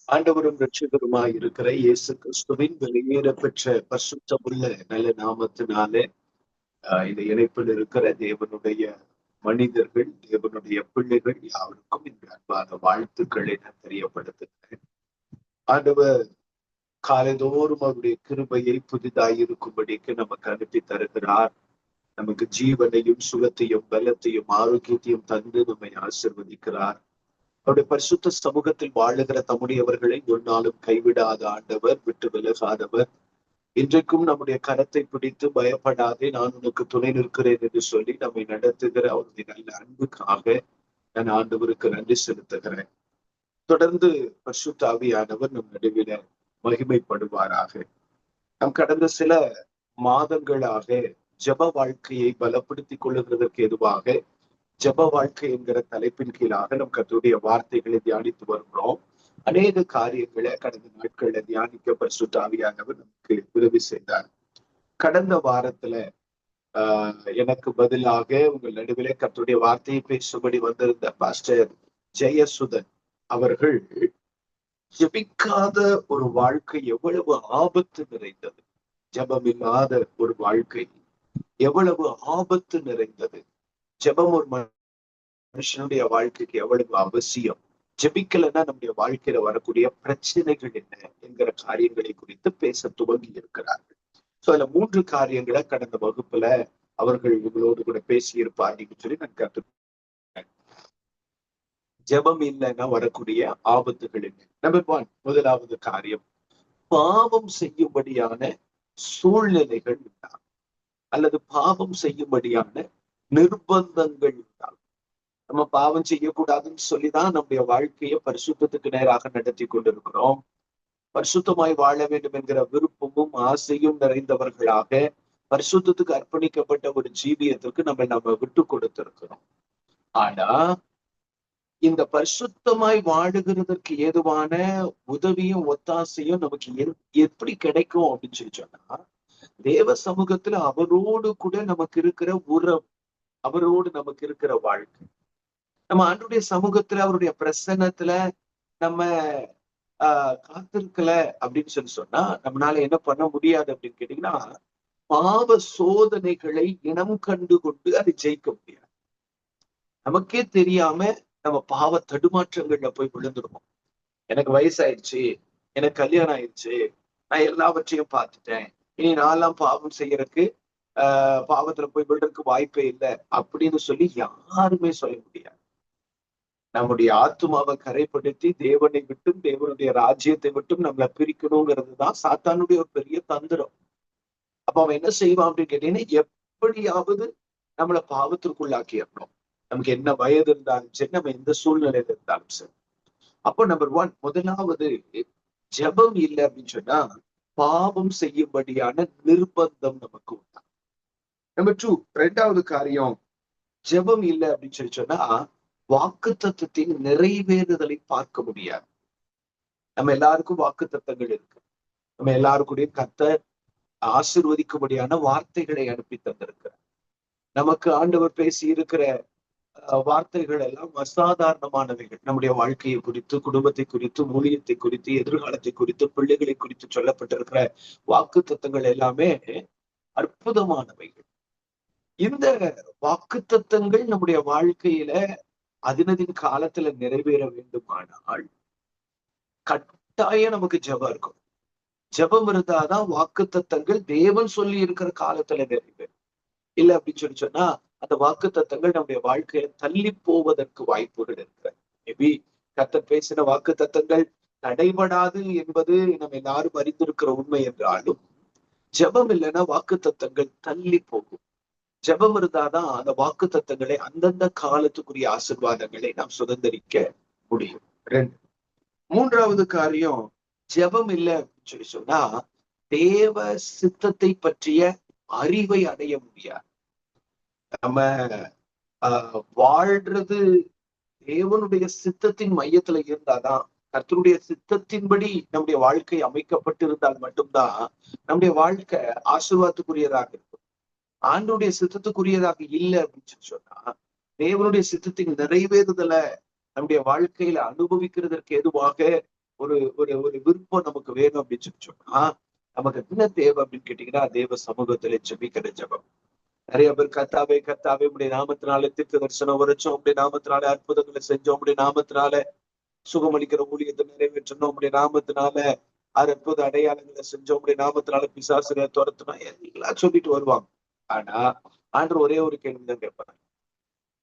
ஆண்டவரும் இரட்சகருமாய் இருக்கிற இயேசு கிறிஸ்துவின் வெளியேற பெற்ற பரிசுத்தமுள்ள நல்ல நாமத்தினாலே இந்த இணைப்பில் இருக்கிற தேவனுடைய மனிதர்கள், தேவனுடைய பிள்ளைகள் யாருக்கும் இந்த அன்பான வாழ்த்துக்களை நான் தெரியப்படுத்துகிறேன். ஆண்டவர் காலைதோறும் அவருடைய கிருபையை புதிதாய் இருக்கும்படிக்கு நமக்கு அனுப்பி தருகிறார். நமக்கு ஜீவனையும் சுகத்தையும் பலத்தையும் ஆரோக்கியத்தையும் தந்து நம்மை ஆசிர்வதிக்கிறார். அவருடைய பரிசுத்த சமூகத்தில் வாழுகிற தம்முடையவர்களை ஒரு நாளும் கைவிடாத ஆண்டவர், விட்டு விலகாதவர். இன்றைக்கும் நம்முடைய கரத்தை பிடித்து பயப்படாதே, நான் உனக்கு துணை நிற்கிறேன் என்று சொல்லி நம்மை நடத்துகிற அவருடைய நல்ல அன்புக்காக நான் ஆண்டவருக்கு நன்றி செலுத்துகிறேன். தொடர்ந்து பரிசுத்த ஆவியானவர் நம் நடுவில மகிமைப்படுவாராக. நம் கடந்த சில மாதங்களாக ஜெப வாழ்க்கையை பலப்படுத்திக் கொள்ளுகிறதற்கு எதுவாக ஜெப வாழ்க்கை என்கிற தலைப்பின் கீழாக நம் கர்த்தருடைய வார்த்தைகளை தியானித்து வருகிறோம். அநேக காரியங்களை கடந்த நாட்கள்ல தியானிக்க பரிசுத்த ஆவியானவர் நமக்கு உதவி செய்தார். கடந்த வாரத்துல எனக்கு பதிலாக உங்கள் நடுவிலே கர்த்தருடைய வார்த்தையை பேசும்படி வந்திருந்த பாஸ்டர் ஜெயசுதன் அவர்கள் ஜெபிக்காத ஒரு வாழ்க்கை எவ்வளவு ஆபத்து நிறைந்தது, ஜெபம் இல்லாத ஒரு வாழ்க்கை எவ்வளவு ஆபத்து நிறைந்தது, ஜெபம் ஒரு மனுஷனுடைய வாழ்க்கைக்கு எவ்வளவு அவசியம், ஜெபிக்கலைன்னா நம்முடைய வாழ்க்கையில வரக்கூடிய பிரச்சனைகள் என்ன என்கிற காரியங்களை குறித்து பேச துவங்கி இருக்கிறார்கள். சோ அதுல 3 காரியங்களை கடந்த வகுப்புல அவர்கள் இவங்களோடு கூட பேசி இருப்பார்கள் சொல்லி நான் கற்றுக்கேன். ஜெபம் இல்லைன்னா வரக்கூடிய ஆபத்துகள் என்ன? நம்பர் 1, முதலாவது காரியம், பாவம் செய்யும்படியான சூழ்நிலைகள் உண்டாகும் அல்லது பாவம் செய்யும்படியான நிர்பந்தங்கள் உண்டாகும். நம்ம பாவம் செய்யக்கூடாதுன்னு சொல்லிதான் நம்முடைய வாழ்க்கையை பரிசுத்தத்துக்கு நேராக நடத்தி கொண்டிருக்கிறோம். பரிசுத்தமாய் வாழ வேண்டும் என்கிற விருப்பமும் ஆசையும் நிறைந்தவர்களாக பரிசுத்தத்துக்கு அர்ப்பணிக்கப்பட்ட ஒரு ஜீவியத்திற்கு நம்ம விட்டு கொடுத்திருக்கிறோம். ஆனா இந்த பரிசுத்தமாய் வாழுகிறதற்கு ஏதுவான உதவியும் ஒத்தாசையும் நமக்கு எப்படி கிடைக்கும் அப்படின்னு சொல்லி சொன்னா, தேவ சமூகத்துல அவரோடு கூட நமக்கு இருக்கிற உறவு, அவரோடு நமக்கு இருக்கிற வாழ்க்கை, நம்ம ஆண்டவருடைய சமூகத்துல அவருடைய பிரசன்னத்துல நம்ம காத்திருக்கல அப்படின்னு சொல்லி சொன்னா நம்மளால என்ன பண்ண முடியாது அப்படின்னு கேட்டீங்கன்னா, பாவ சோதனைகளை இனம் கண்டு கொண்டு அதை ஜெயிக்க முடியாது. நமக்கே தெரியாம நம்ம பாவ தடுமாற்றங்கள்ல போய் விழுந்துருவோம். எனக்கு வயசாயிடுச்சு, எனக்கு கல்யாணம் ஆயிடுச்சு, நான் எல்லாவற்றையும் பார்த்துட்டேன், இனி நான்லாம் பாவம் செய்யறதுக்கு பாவத்துல போய் விடுறதுக்கு வாய்ப்பே இல்லை அப்படின்னு சொல்லி யாருமே சொல்ல முடியாது. நம்முடைய ஆத்துமாவை கரைப்படுத்தி தேவனை விட்டும் தேவனுடைய ராஜ்யத்தை விட்டும் நம்மளை பிரிக்கணுங்கிறது தான் சாத்தானுடைய ஒரு பெரிய தந்திரம். அப்ப அவன் என்ன செய்வான் அப்படின்னு கேட்டீங்கன்னா, எப்படியாவது நம்மளை பாவத்திற்குள்ளாக்கிடணும். நமக்கு என்ன வயது இருந்தாலும் சரி, நம்ம எந்த சூழ்நிலையில இருந்தாலும் சரி. அப்போ நம்பர் 1, முதலாவது ஜெபம் இல்லை அப்படின்னு சொன்னா பாவம் செய்யும்படியான நிர்பந்தம் நமக்கு உண்டா. நம்பர் 2, 2வது காரியம், ஜெபம் இல்லை அப்படின்னு சொல்லி சொன்னா வாக்குத்தத்தத்தின் நிறைவேறுதலை பார்க்க முடியாது. நம்ம எல்லாருக்கும் வாக்குத்தத்தங்கள் இருக்கு. நம்ம எல்லாருக்கூடயும் கர்த்தர் ஆசீர்வதிக்கும்படியான வார்த்தைகளை அனுப்பி தந்திருக்கிறார். நமக்கு ஆண்டவர் பேசி இருக்கிற வார்த்தைகள் எல்லாம் அசாதாரணமானவைகள். நம்முடைய வாழ்க்கையை குறித்து, குடும்பத்தை குறித்து, ஊழியத்தை குறித்து, எதிர்காலத்தை குறித்து, பிள்ளைகளை குறித்து சொல்லப்பட்டிருக்கிற வாக்குத்தத்தங்கள் எல்லாமே அற்புதமானவைகள். இந்த வாக்குத்தத்தங்கள் நம்முடைய வாழ்க்கையில அதினதின் காலத்துல நிறைவேற வேண்டுமானால் கட்டாயம் நமக்கு ஜெபம் இருக்கும். ஜெபம் இருந்தாதான் வாக்குத்தத்தங்கள் தேவன் சொல்லி இருக்கிற காலத்துல நிறைவேறும். இல்லை அப்படின்னு சொல்லி சொன்னா அந்த வாக்குத்தத்தங்கள் நம்முடைய வாழ்க்கையில தள்ளி போவதற்கு வாய்ப்புகள் இருக்கிறது. மேபி கர்த்தர் பேசின வாக்குத்தத்தங்கள் தடைபடாது என்பது நம்ம எல்லாரும் அறிந்திருக்கிற உண்மை என்றாலும், ஜெபம் இல்லைன்னா வாக்குத்தத்தங்கள் தள்ளி போகும். ஜெபம் இருந்தாதான் அந்த வாக்குத்தத்தங்களை அந்தந்த காலத்துக்குரிய ஆசீர்வாதங்களை நாம் சுதந்திரிக்க முடியும். 2, 3வது காரியம், ஜெபம் இல்லை அப்படின்னு சொல்லி சொன்னா தேவ சித்தத்தை பற்றிய அறிவை அடைய முடியாது. நம்ம வாழ்றது தேவனுடைய சித்தத்தின் மையத்துல இருந்தாதான், கர்த்தருடைய சித்தத்தின்படி நம்முடைய வாழ்க்கை அமைக்கப்பட்டிருந்தால் மட்டும்தான் நம்முடைய வாழ்க்கை ஆசீர்வாதத்துக்குரியதாக இருக்கும். ஆண்டவருடைய சித்தத்துக்குரியதாக இல்லை அப்படின்னு சொல்லி சொன்னா தேவனுடைய சித்தத்தின் நிறைவேறுதலை நம்முடைய வாழ்க்கையில அனுபவிக்கிறதற்கு எதுவாக ஒரு ஒரு ஒரு விருப்பம் நமக்கு வேணும் அப்படின்னு சொல்லி சொன்னா, நமக்கு என்ன தேவை அப்படின்னு கேட்டீங்கன்னா, தேவ சமூகத்திலே ஜெபிக்கிற ஜெபம். நிறைய பேர் கர்த்தாவே கர்த்தாவே உடைய நாமத்தினால தீர்க்க தரிசனம் உரைச்சோம், உடைய நாமத்தினால அற்புதங்களை செஞ்சோம், உடைய நாமத்தினால சுகமளிக்கிற ஊழியத்தை நிறைவேற்றணும், உடைய நாமத்தினால அற்புத அடையாளங்களை செஞ்சோம், உடைய நாமத்தினால பிசாசுகளை துரத்தணும் எல்லாம் சொல்லிட்டு வருவாங்க. ஆனா ஆண்டவர் ஒரே ஒரு கேள்விதான் கேட்பாங்க,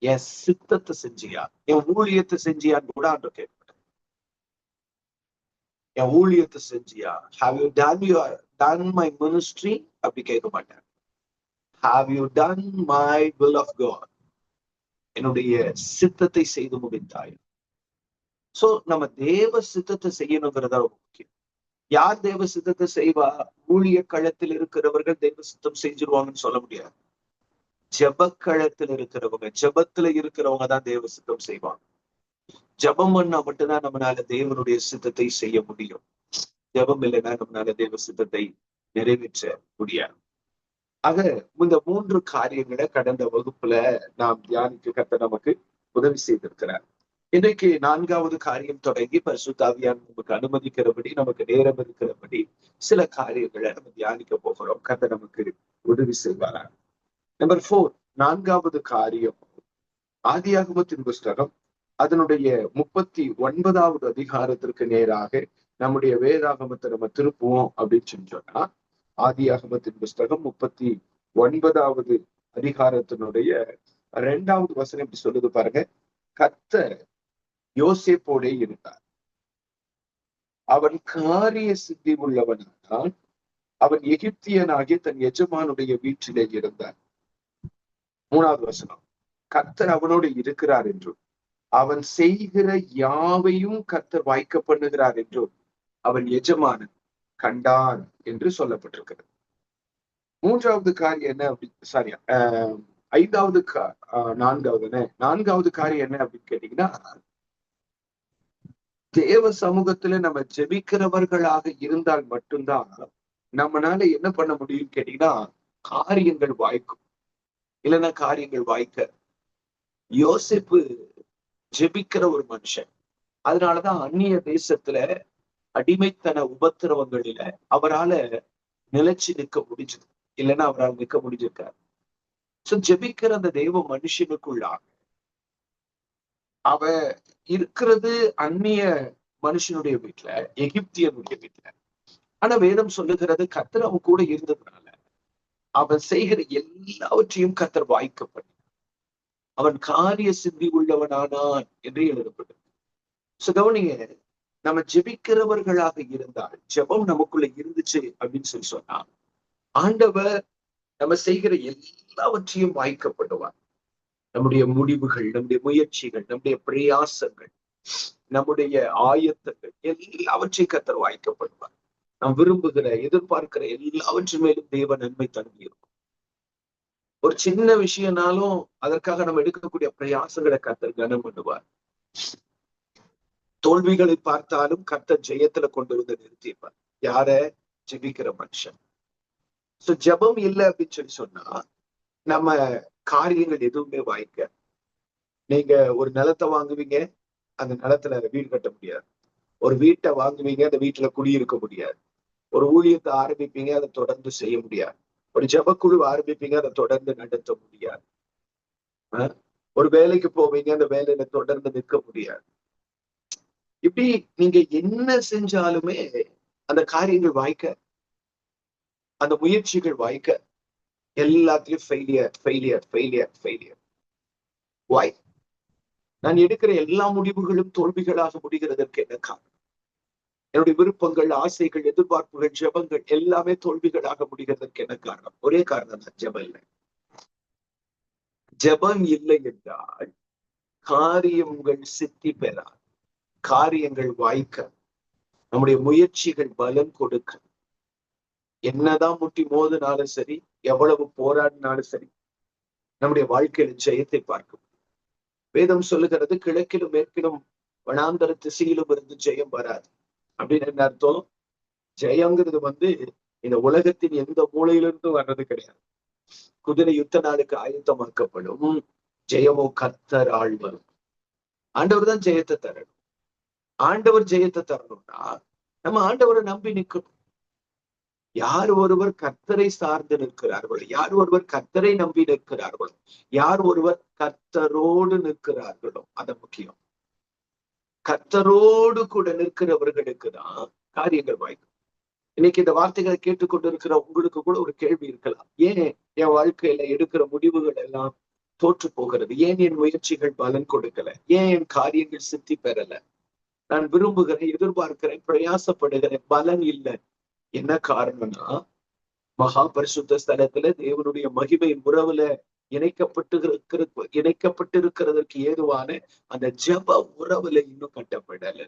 என் சித்தத்தை செஞ்சியா, என் ஊழியத்தை செஞ்சியான்னு கூட ஆண்டவர் கேட்பாங்க. என் ஊழியத்தை செஞ்சியா, have you done my ministry அப்படி கேட்க மாட்டேன். have you done my will of God, என்னுடைய சித்தத்தை செய்து முடித்தாய். சோ நம்ம தேவ சித்தத்தை செய்யணுங்கிறதா முக்கியம். யார் தேவ சித்தத்தை செய்வா? ஊழிய களத்தில் இருக்கிறவர்கள் தேவ சித்தம் செஞ்சிருவாங்கன்னு சொல்ல முடியாது. ஜெபக்களத்தில் இருக்கிறவங்க, ஜெபத்துல இருக்கிறவங்க தான் தேவ சித்தம் செய்வாங்க. ஜெபம் பண்ணா மட்டும்தான் நம்மளால தேவனுடைய சித்தத்தை செய்ய முடியும். ஜெபம் இல்லைன்னா நம்மளால தேவ சித்தத்தை நிறைவேற்ற முடியாது. ஆக இந்த 3 காரியங்களை கடந்த வகுப்புல நாம் தியானிக்க கர்த்தர் நமக்கு உதவி செய்திருக்கிறார். இன்றைக்கு 4வது காரியம் தொடங்கி பரிசுத்த ஆவியானவர் நமக்கு அனுமதிக்கிறபடி, நமக்கு நேரம் இருக்கிறபடி சில காரியங்களை நம்ம தியானிக்க போகிறோம். கர்த்தர் நமக்கு உதவி செய்வாரா. நம்பர் 4, 4வது காரியம் ஆதியாகமத்தின் புஸ்தகம் அதனுடைய 39வது அதிகாரத்திற்கு நேராக நம்முடைய வேதாகமத்தை நம்ம திருப்புவோம் அப்படின்னு சொன்னா, ஆதியாகமத்தின் புஸ்தகம் 39வது அதிகாரத்தினுடைய 2வது வசனம் எப்படி சொல்லுது பாருங்க. கர்த்தர் யோசேப்போடே இருந்தார், அவன் காரிய சித்தி உள்ளவனானால், அவன் எகிப்தியனாகிய தன் எஜமானுடைய வீட்டிலே இருந்தார். 3வது வசனம், கர்த்தர் அவனோடு இருக்கிறார் என்றும் அவன் செய்கிற யாவையும் கர்த்தர் வாய்க்க பண்ணுகிறார் என்றும் அவன் எஜமானன் கண்டான் என்று சொல்லப்பட்டிருக்கிறது. 3வது காரியம் என்ன அப்படி சாரி 5வது 4வது காரியம் என்ன அப்படின்னு கேட்டீங்கன்னா, தேவ சமூகத்துல நம்ம ஜெபிக்கிறவர்களாக இருந்தால் மட்டும்தான் நம்மளால என்ன பண்ண முடியும்னு கேட்டீங்கன்னா, காரியங்கள் வாய்க்கும். இல்லைன்னா காரியங்கள் வாய்க்க. யோசேப்பு ஜெபிக்கிற ஒரு மனுஷன். அதனாலதான் அந்நிய தேசத்துல அடிமைத்தன உபத்திரவங்களில அவரால நிலைச்சு நிற்க முடிஞ்சது. இல்லைன்னா அவரால் நிற்க முடிஞ்சிருக்காரு. சோ ஜெபிக்கிற அந்த தெய்வ மனுஷனுக்குள்ளாக அவ இருக்கிறது அந்நிய மனுஷனுடைய வீட்டுல, எகிப்தியனுடைய வீட்டுல. ஆனா வேதம் சொல்லுகிறது கர்த்தர் அவன் கூட இருந்ததுனால அவன் செய்கிற எல்லாவற்றையும் கர்த்தர் வாய்க்கப்படும், அவன் காரிய சித்தி உள்ளவனானான் என்று எழுதப்பட்டது. சோ கவனிங்க, நம்ம ஜெபிக்கிறவர்களாக இருந்தால், ஜெபம் நமக்குள்ள இருந்துச்சு அப்படின்னு சொல்லி சொன்னா, ஆண்டவர் நம்ம செய்கிற எல்லாவற்றையும் வாய்க்கப்படுவார். நம்முடைய முடிவுகள், நம்முடைய முயற்சிகள், நம்முடைய பிரயாசங்கள், நம்முடைய ஆயத்தங்கள் எல்லாவற்றையும் கர்த்தர் வாய்க்கப்படுவார். நாம் விரும்புகிற, எதிர்பார்க்கிற எல்லாவற்றின் மேலும் தேவ நன்மை தங்கி இருக்கும். ஒரு சின்ன விஷயம்னாலும் அதற்காக நம்ம எடுக்கக்கூடிய பிரயாசங்களை கர்த்தர் கனம் பண்ணுவார். தோல்விகளை பார்த்தாலும் கர்த்தர் ஜெயத்துல கொண்டு வந்து நிறுத்திடுவார். யார? ஜெபிக்கிற மனுஷன். சோ ஜெபம் இல்லை அப்படின்னு சொல்லி சொன்னா நம்ம காரியங்கள் எதுவுமே வாய்க்க. நீங்க ஒரு நிலத்தை வாங்குவீங்க, அந்த நிலத்துல வீடு கட்ட முடியாது. ஒரு வீட்டை வாங்குவீங்க, அந்த வீட்டுல குடியிருக்க முடியாது. ஒரு ஊழியத்தை ஆரம்பிப்பீங்க, அதை தொடர்ந்து செய்ய முடியாது. ஒரு ஜெபக்குழு ஆரம்பிப்பீங்க, அதை தொடர்ந்து நடத்த முடியாது. ஒரு வேலைக்கு போவீங்க, அந்த வேலையில தொடர்ந்து நிற்க முடியாது. இப்படி நீங்க என்ன செஞ்சாலுமே அந்த காரியங்கள் வாய்க்க, அந்த முயற்சிகள் வாய்க்க, எல்லாத்திலும் ஃபெயிலியர் ஃபெயிலியர் ஃபெயிலியர் ஃபெயிலியர். வாய் நான் எடுக்கிற எல்லா முடிவுகளும் தோல்விகளாக முடிகிறதற்கு என்ன காரணம்? என்னுடைய விருப்பங்கள், ஆசைகள், எதிர்பார்ப்புகள், ஜெபங்கள் எல்லாமே தோல்விகளாக முடிகிறதற்கு என்ன காரணம்? ஒரே காரணம் தான், ஜெபம் இல்லை. ஜெபம் இல்லை என்றால் காரியங்கள் சித்தி பெறாது, காரியங்கள் வாய்க்க, நம்முடைய முயற்சிகள் பலன் கொடுக்க. என்னதான் முட்டி மோதினாலும் சரி, எவ்வளவு போராடினாலும் சரி, நம்முடைய வாழ்க்கையில ஜெயத்தை பார்க்கும். வேதம் சொல்லுகிறது, கிழக்கிலும் மேற்கிலும் வனாந்தர திசையிலும் இருந்து ஜெயம் வராது. அப்படின்னு என்ன அர்த்தம்? ஜெயங்கிறது இந்த உலகத்தின் எந்த மூலையிலிருந்தும் வர்றது கிடையாது. குதிரை யுத்த நாளுக்கு ஆயத்தமாக்கப்படும், ஜெயமோ கர்த்தரால் வரும். ஆண்டவர் தான் ஜெயத்தை தரணும். ஆண்டவர் ஜெயத்தை தரணும்னா நம்ம ஆண்டவரை நம்பி நிற்கணும். யார் ஒருவர் கர்த்தரை சார்ந்து நிற்கிறார்களோ, யார் ஒருவர் கர்த்தரை நம்பி நிற்கிறார்களோ, யார் ஒருவர் கர்த்தரோடு நிற்கிறார்களோ, அது முக்கியம். கர்த்தரோடு கூட நிற்கிறவர்களுக்கு தான் காரியங்கள் வாய்க்கும். இன்னைக்கு இந்த வார்த்தைகளை கேட்டுக்கொண்டிருக்கிற உங்களுக்கு கூட ஒரு கேள்வி இருக்கலாம். ஏன் என் வாழ்க்கையில எடுக்கிற முடிவுகள் எல்லாம் தோற்று போகிறது? ஏன் என் முயற்சிகள் பலன் கொடுக்கல? ஏன் என் காரியங்கள் சித்தி பெறல? நான் விரும்புகிறேன், எதிர்பார்க்கிறேன், பிரயாசப்படுகிறேன், பலன் இல்லை. என்ன காரணம்னா, மகா பரிசுத்த ஸ்தலத்துல தேவனுடைய மகிமையின் உறவுல இணைக்கப்பட்டிருக்கிறதற்கு ஏதுவான அந்த ஜெப உறவுல இன்னும் கட்டப்படல.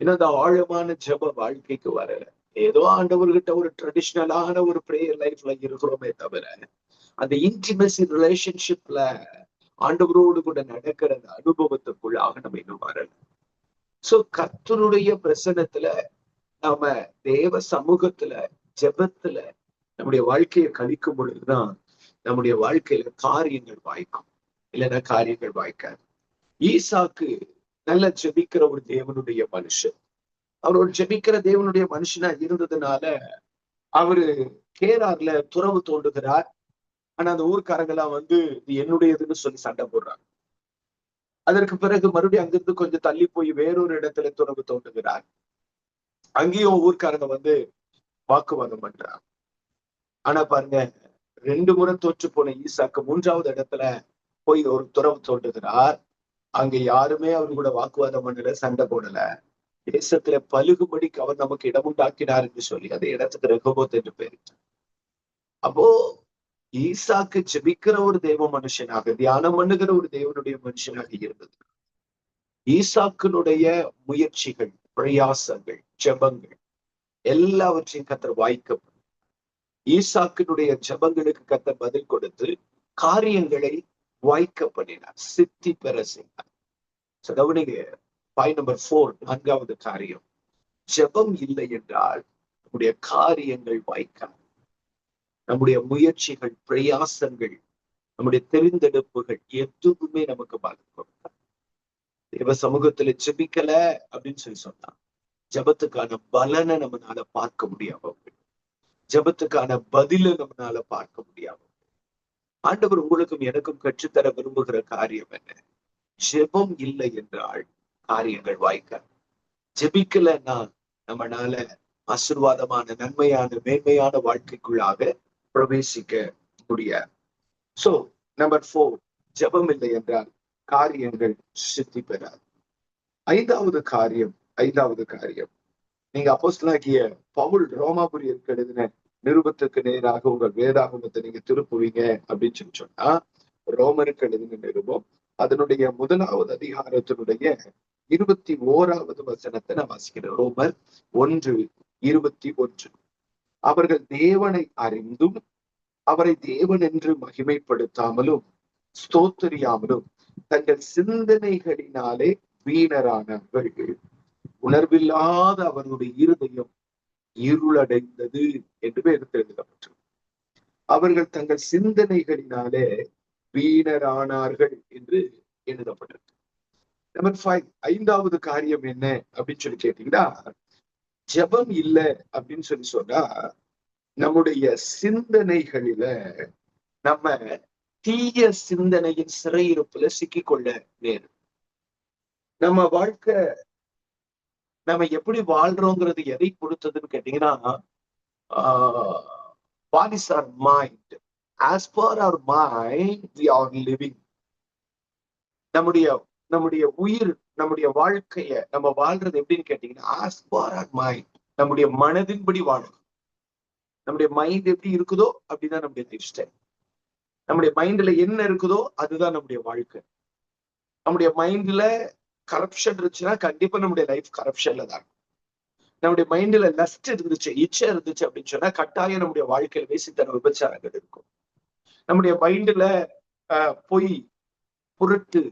இன்னும் அந்த ஆழமான ஜெப வாழ்க்கைக்கு வரல. ஏதோ ஆண்டவர்கிட்ட ஒரு ட்ரெடிஷ்னலான ஒரு பிரேயர் லைஃப்ல இருக்கிறோமே தவிர, அந்த இன்டிமசி ரிலேஷன்ஷிப்ல ஆண்டவரோடு கூட நடக்கிற அந்த அனுபவத்துக்குள்ளாக நம்ம இன்னும் வரல. சோ கர்த்தருடைய பிரசன்னத்துல, நாம தேவ சமூகத்துல, ஜெபத்துல நம்முடைய வாழ்க்கையை கழிக்கும் பொழுதுதான் நம்முடைய வாழ்க்கையில காரியங்கள் வாய்க்கும். இல்லைன்னா காரியங்கள் வாய்க்காது. ஈசாக்கு நல்ல ஜெபிக்கிற ஒரு தேவனுடைய மனுஷன். அவர் ஒரு ஜெபிக்கிற தேவனுடைய மனுஷனா இருந்ததுனால அவரு கேரார்ல துறவு தோண்டுகிறார். ஆனா அந்த ஊர்க்காரங்கெல்லாம் இது என்னுடையதுன்னு சொல்லி சண்டை போடுறாங்க. அதற்கு பிறகு மறுபடியும் அங்கிருந்து கொஞ்சம் தள்ளி போய் வேறொரு இடத்துல துறவு தோண்டுகிறார். அங்கேயும் ஊர்க்காரங்க வாக்குவாதம் பண்றாங்க. ஆனா பாருங்க, 2 முறை தோற்று போன ஈசாக்கு 3வது இடத்துல போய் ஒரு துறவு தோண்டுகிறார். அங்க யாருமே அவரு கூட வாக்குவாதம் பண்ணல, சண்டை போடல. தேசத்துல பலுகுபடிக்கு அவர் நமக்கு இடம் உண்டாக்கினார் என்று சொல்லி அந்த இடத்துக்கு ரெகோபோத் என்று பெயரிட்டார். அப்போ ஈசாக்கு ஜெபிக்கிற ஒரு தேவ மனுஷனாக, தியானம் பண்ணுகிற ஒரு தேவனுடைய மனுஷனாக இருந்தது. ஈசாக்கினுடைய முயற்சிகள், பிரயாசங்கள், ஜெபங்கள் எல்லாவற்றையும் கர்த்தர் வாய்க்கப்படும். ஈசாக்கினுடைய ஜெபங்களுக்கு கர்த்தர் பதில் கொடுத்து காரியங்களை வாய்க்க பண்ணினார், சித்தி பெற செய்தார். கவனிங்க, பாயிண்ட் நம்பர் 4, 4வது காரியம். ஜெபம் இல்லை என்றால் நம்முடைய காரியங்கள் வாய்க்காது. நம்முடைய முயற்சிகள், பிரயாசங்கள், நம்முடைய தெரிந்தெடுப்புகள் எதுவுமே நமக்கு பலன் கொடுக்காது. தேவ சமூகத்துல ஜெபிக்கல அப்படின்னு சொல்லி சொன்னா ஜெபத்துக்கான பலனை நம்மளால பார்க்க முடியாம, ஜெபத்துக்கான பதில நம்மளால பார்க்க முடியாம. ஆண்டவர் உங்களுக்கும் எனக்கும் கற்றுத்தர விரும்புகிற காரியம் என்ன? ஜெபம் இல்லை என்றால் காரியங்கள் வாய்க்காது. ஜெபிக்கலன்னா நம்மளால ஆசீர்வாதமான, நன்மையான, மேன்மையான வாழ்க்கைக்குள்ளாக பிரவேசிக்க முடியாது. சோ நம்பர் 4, ஜெபம் இல்லை என்றால் காரியங்கள் சித்தி பெறாது. 5வது காரியம், நீங்க அப்போஸ்தலனாகிய பவுல் ரோமாபுரியருக்கு எழுதின நிருபத்துக்கு நேராக உங்கள் வேதாகமத்தை நீங்க திருப்புவீங்க அப்படின்னு சொல்லி சொன்னா, ரோமருக்கு எழுதின நிருபம் அதனுடைய 1வது அதிகாரத்தினுடைய 21வது வசனத்தை நான் வாசிக்கிறேன். ரோமர் 1:21. அவர்கள் தேவனை அறிந்தும் அவரை தேவன் என்று மகிமைப்படுத்தாமலும் ஸ்தோத்தரியாமலும் தங்கள் சிந்தனைகளினாலே வீணரானவர்கள், உணர்வில்லாத அவர்களுடைய இருதயம் இருளடைந்தது என்று எடுத்து எழுதப்பட்டது. அவர்கள் தங்கள் சிந்தனைகளினாலே வீணரானார்கள் என்று எழுதப்பட்டது. நம்பர் 5, 5வது காரியம் என்ன அப்படின்னு சொல்லி கேட்டீங்கன்னா, ஜெபம் இல்லை அப்படின்னு சொல்லி சொன்னா நம்முடைய சிந்தனைகளில நம்ம தீய சிந்தனையின் சிறையிருப்புல சிக்கிக்கொள்ள நேரும். நம்ம வாழ்க்கை நம்ம எப்படி வாழ்றோங்கிறது எதை பொறுத்ததுன்னு கேட்டீங்கன்னா, what is our mind? As per our mind we are living. நம்முடைய உயிர், நம்முடைய வாழ்க்கைய நம்ம வாழ்றது எப்படின்னு கேட்டீங்கன்னா, as per our mind, நம்முடைய மனதின்படி வாழும். நம்முடைய மைண்ட் எப்படி இருக்குதோ அப்படிதான் நம்முடைய லைஃப் ஸ்டைல். நம்முடைய மைண்ட்ல என்ன இருக்குதோ அதுதான் நம்முடைய வாழ்க்கை. நம்முடைய மைண்ட்ல கரப்ஷன் இருந்துச்சுன்னா கண்டிப்பா நம்முடைய லைஃப் கரப்ஷன்ல தான். நம்முடைய மைண்ட்ல லஸ்ட் இருந்துச்சு, இச்சை இருந்துச்சு அப்படின்னு சொன்னா கட்டாயம் நம்முடைய வாழ்க்கையில வேசித்தன விபச்சாரங்கள் இருக்கும். நம்முடைய மைண்ட்ல பொய், புரட்டு,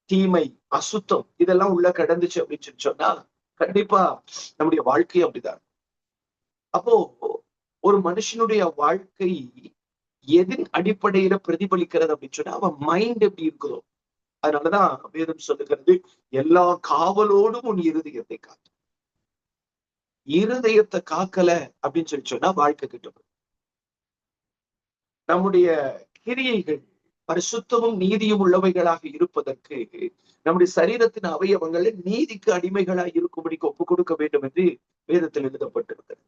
தீமை, அசுத்தம் இதெல்லாம் உள்ள கடந்துச்சு அப்படின்னு சொன்னா கண்டிப்பா நம்முடைய வாழ்க்கை அப்படிதான். அப்போ ஒரு மனுஷனுடைய வாழ்க்கை எதின் அடிப்படையில பிரதிபலிக்கிறது அப்படின்னு சொன்னா அவன் மைண்ட் எப்படி இருக்குதோ, அதனாலதான் வேதம் சொல்லுகிறது, எல்லா காவலோடும் உன் இருதயத்தை காத்து. இருதயத்தை காக்கல அப்படின்னு சொன்னா வாழ்க்கை கிட்ட நம்முடைய கிரியைகள் பரிசுத்தமும் நீதியும் உள்ளவைகளாக இருப்பதற்கு நம்முடைய சரீரத்தின் அவயவங்களை நீதிக்கு அடிமைகளாக இருக்கும்படிக்கு ஒப்புக் கொடுக்க வேண்டும் என்று வேதத்தில் எழுதப்பட்டிருக்கிறது.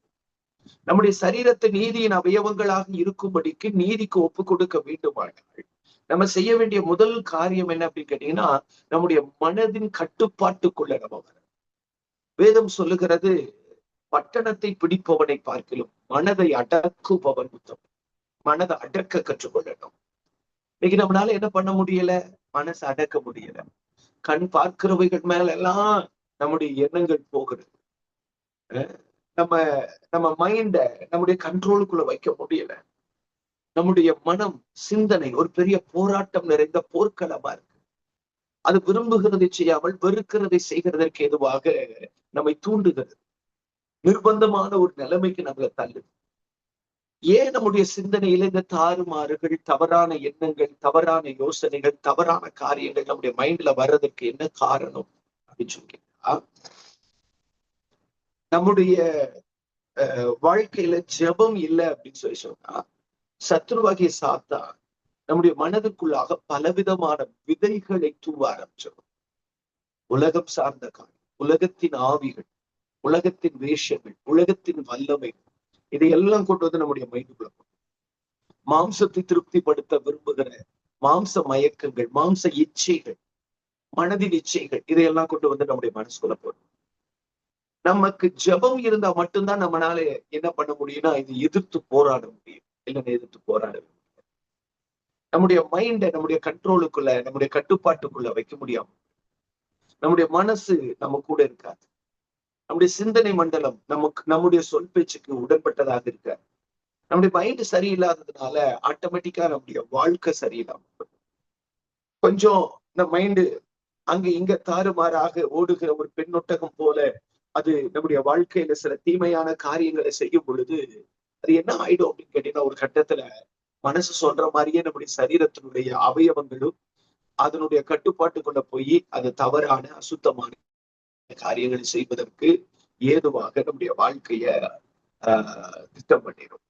நம்முடைய சரீரத்தை நீதியின் அவயவங்களாக இருக்கும்படிக்கு நீதிக்கு ஒப்புக் கொடுக்க வேண்டுமானால் நம்ம செய்ய வேண்டிய முதல் காரியம் என்ன அப்படின்னு கேட்டீங்கன்னா, நம்முடைய மனதின் கட்டுப்பாட்டுக்குள்ள நம்ம வர. வேதம் சொல்லுகிறது, பட்டணத்தை பிடிப்பவனை பார்க்கிலும் மனதை அடக்குபவன் உத்தமன். மனதை அடக்க கற்றுக்கொள்ளணும். இன்னைக்கு நம்மளால என்ன பண்ண முடியல? மனசை அடக்க முடியல. கண் பார்க்கிறவைகள் மேல எல்லாம் நம்முடைய எண்ணங்கள் போகிறது. நம்ம நம்ம மைண்ட நம்முடைய கண்ட்ரோலுக்குள்ள வைக்க முடியல. நம்முடைய மனம், சிந்தனை ஒரு பெரிய போராட்டம் நிறைந்த போர்க்களமா இருக்கு. அது விரும்புகிறதை செய்யாமல் வெறுக்கிறதை செய்கிறதற்கு எதுவாக நம்மை தூண்டுகிறது. நிர்பந்தமான ஒரு நிலைமைக்கு நம்மளை தள்ளுது. ஏன் நம்முடைய சிந்தனையில இந்த தாறுமாறுகள், தவறான எண்ணங்கள், தவறான யோசனைகள், தவறான காரியங்கள் நம்முடைய மைண்ட்ல வர்றதுக்கு என்ன காரணம் அப்படின்னு சொல்லிட்டா, நம்முடைய வாழ்க்கையில ஜெபம் இல்லை அப்படின்னு சொன்னா, சத்ருவாகிய சாத்தான் நம்முடைய மனதுக்குள்ளாக பலவிதமான விதைகளை தூவ ஆரம்பிச்சிடும். உலகம் சார்ந்த காரியம், உலகத்தின் ஆவிகள், உலகத்தின் வேஷங்கள், உலகத்தின் வல்லமைகள், இதையெல்லாம் கொண்டு வந்து நம்முடைய மைண்டுக்குள்ள மாம்சத்தை திருப்திப்படுத்த விரும்புகிற மாம்ச மயக்கங்கள், மாம்ச இச்சைகள், மனதின் இச்சைகள், இதையெல்லாம் கொண்டு வந்து நம்முடைய மனசுக்குள்ள போடும். நமக்கு ஜபம் இருந்தா மட்டும்தான் நம்மளால என்ன பண்ண முடியும்னா, இது எதிர்த்து போராட முடியும். இல்லைன்னா எதிர்த்து போராட முடியும். நம்முடைய மைண்டை நம்முடைய கண்ட்ரோலுக்குள்ள, நம்முடைய கட்டுப்பாட்டுக்குள்ள வைக்க முடியாம, நம்முடைய மனசு நம்ம கூட இருக்காது. நம்முடைய சிந்தனை மண்டலம் நம்முடைய சொல் பேச்சுக்கு உடன்பட்டதாக இருக்காது. நம்முடைய மைண்ட் சரியில்லாததுனால ஆட்டோமேட்டிக்கா நம்முடைய வாழ்க்கை சரியில்லாம கொஞ்சம் இந்த மைண்டு அங்க இங்க தாறுமாறாக ஓடுகிற ஒரு பெண்ணொட்டகம் போல அது நம்முடைய வாழ்க்கையில சில தீமையான காரியங்களை செய்யும் பொழுது அது என்ன ஆயிடும் அப்படின்னு கேட்டீங்கன்னா, ஒரு கட்டத்துல மனசு சொல்ற மாதிரியே நம்முடைய சரீரத்தினுடைய அவயவங்களும் அதனுடைய கட்டுப்பாட்டுக்குள்ள போய் அது தவறான அசுத்தமான காரியங்களை செய்வதற்கு ஏதுவாக நம்முடைய வாழ்க்கைய திட்டம் பண்ணிடும்.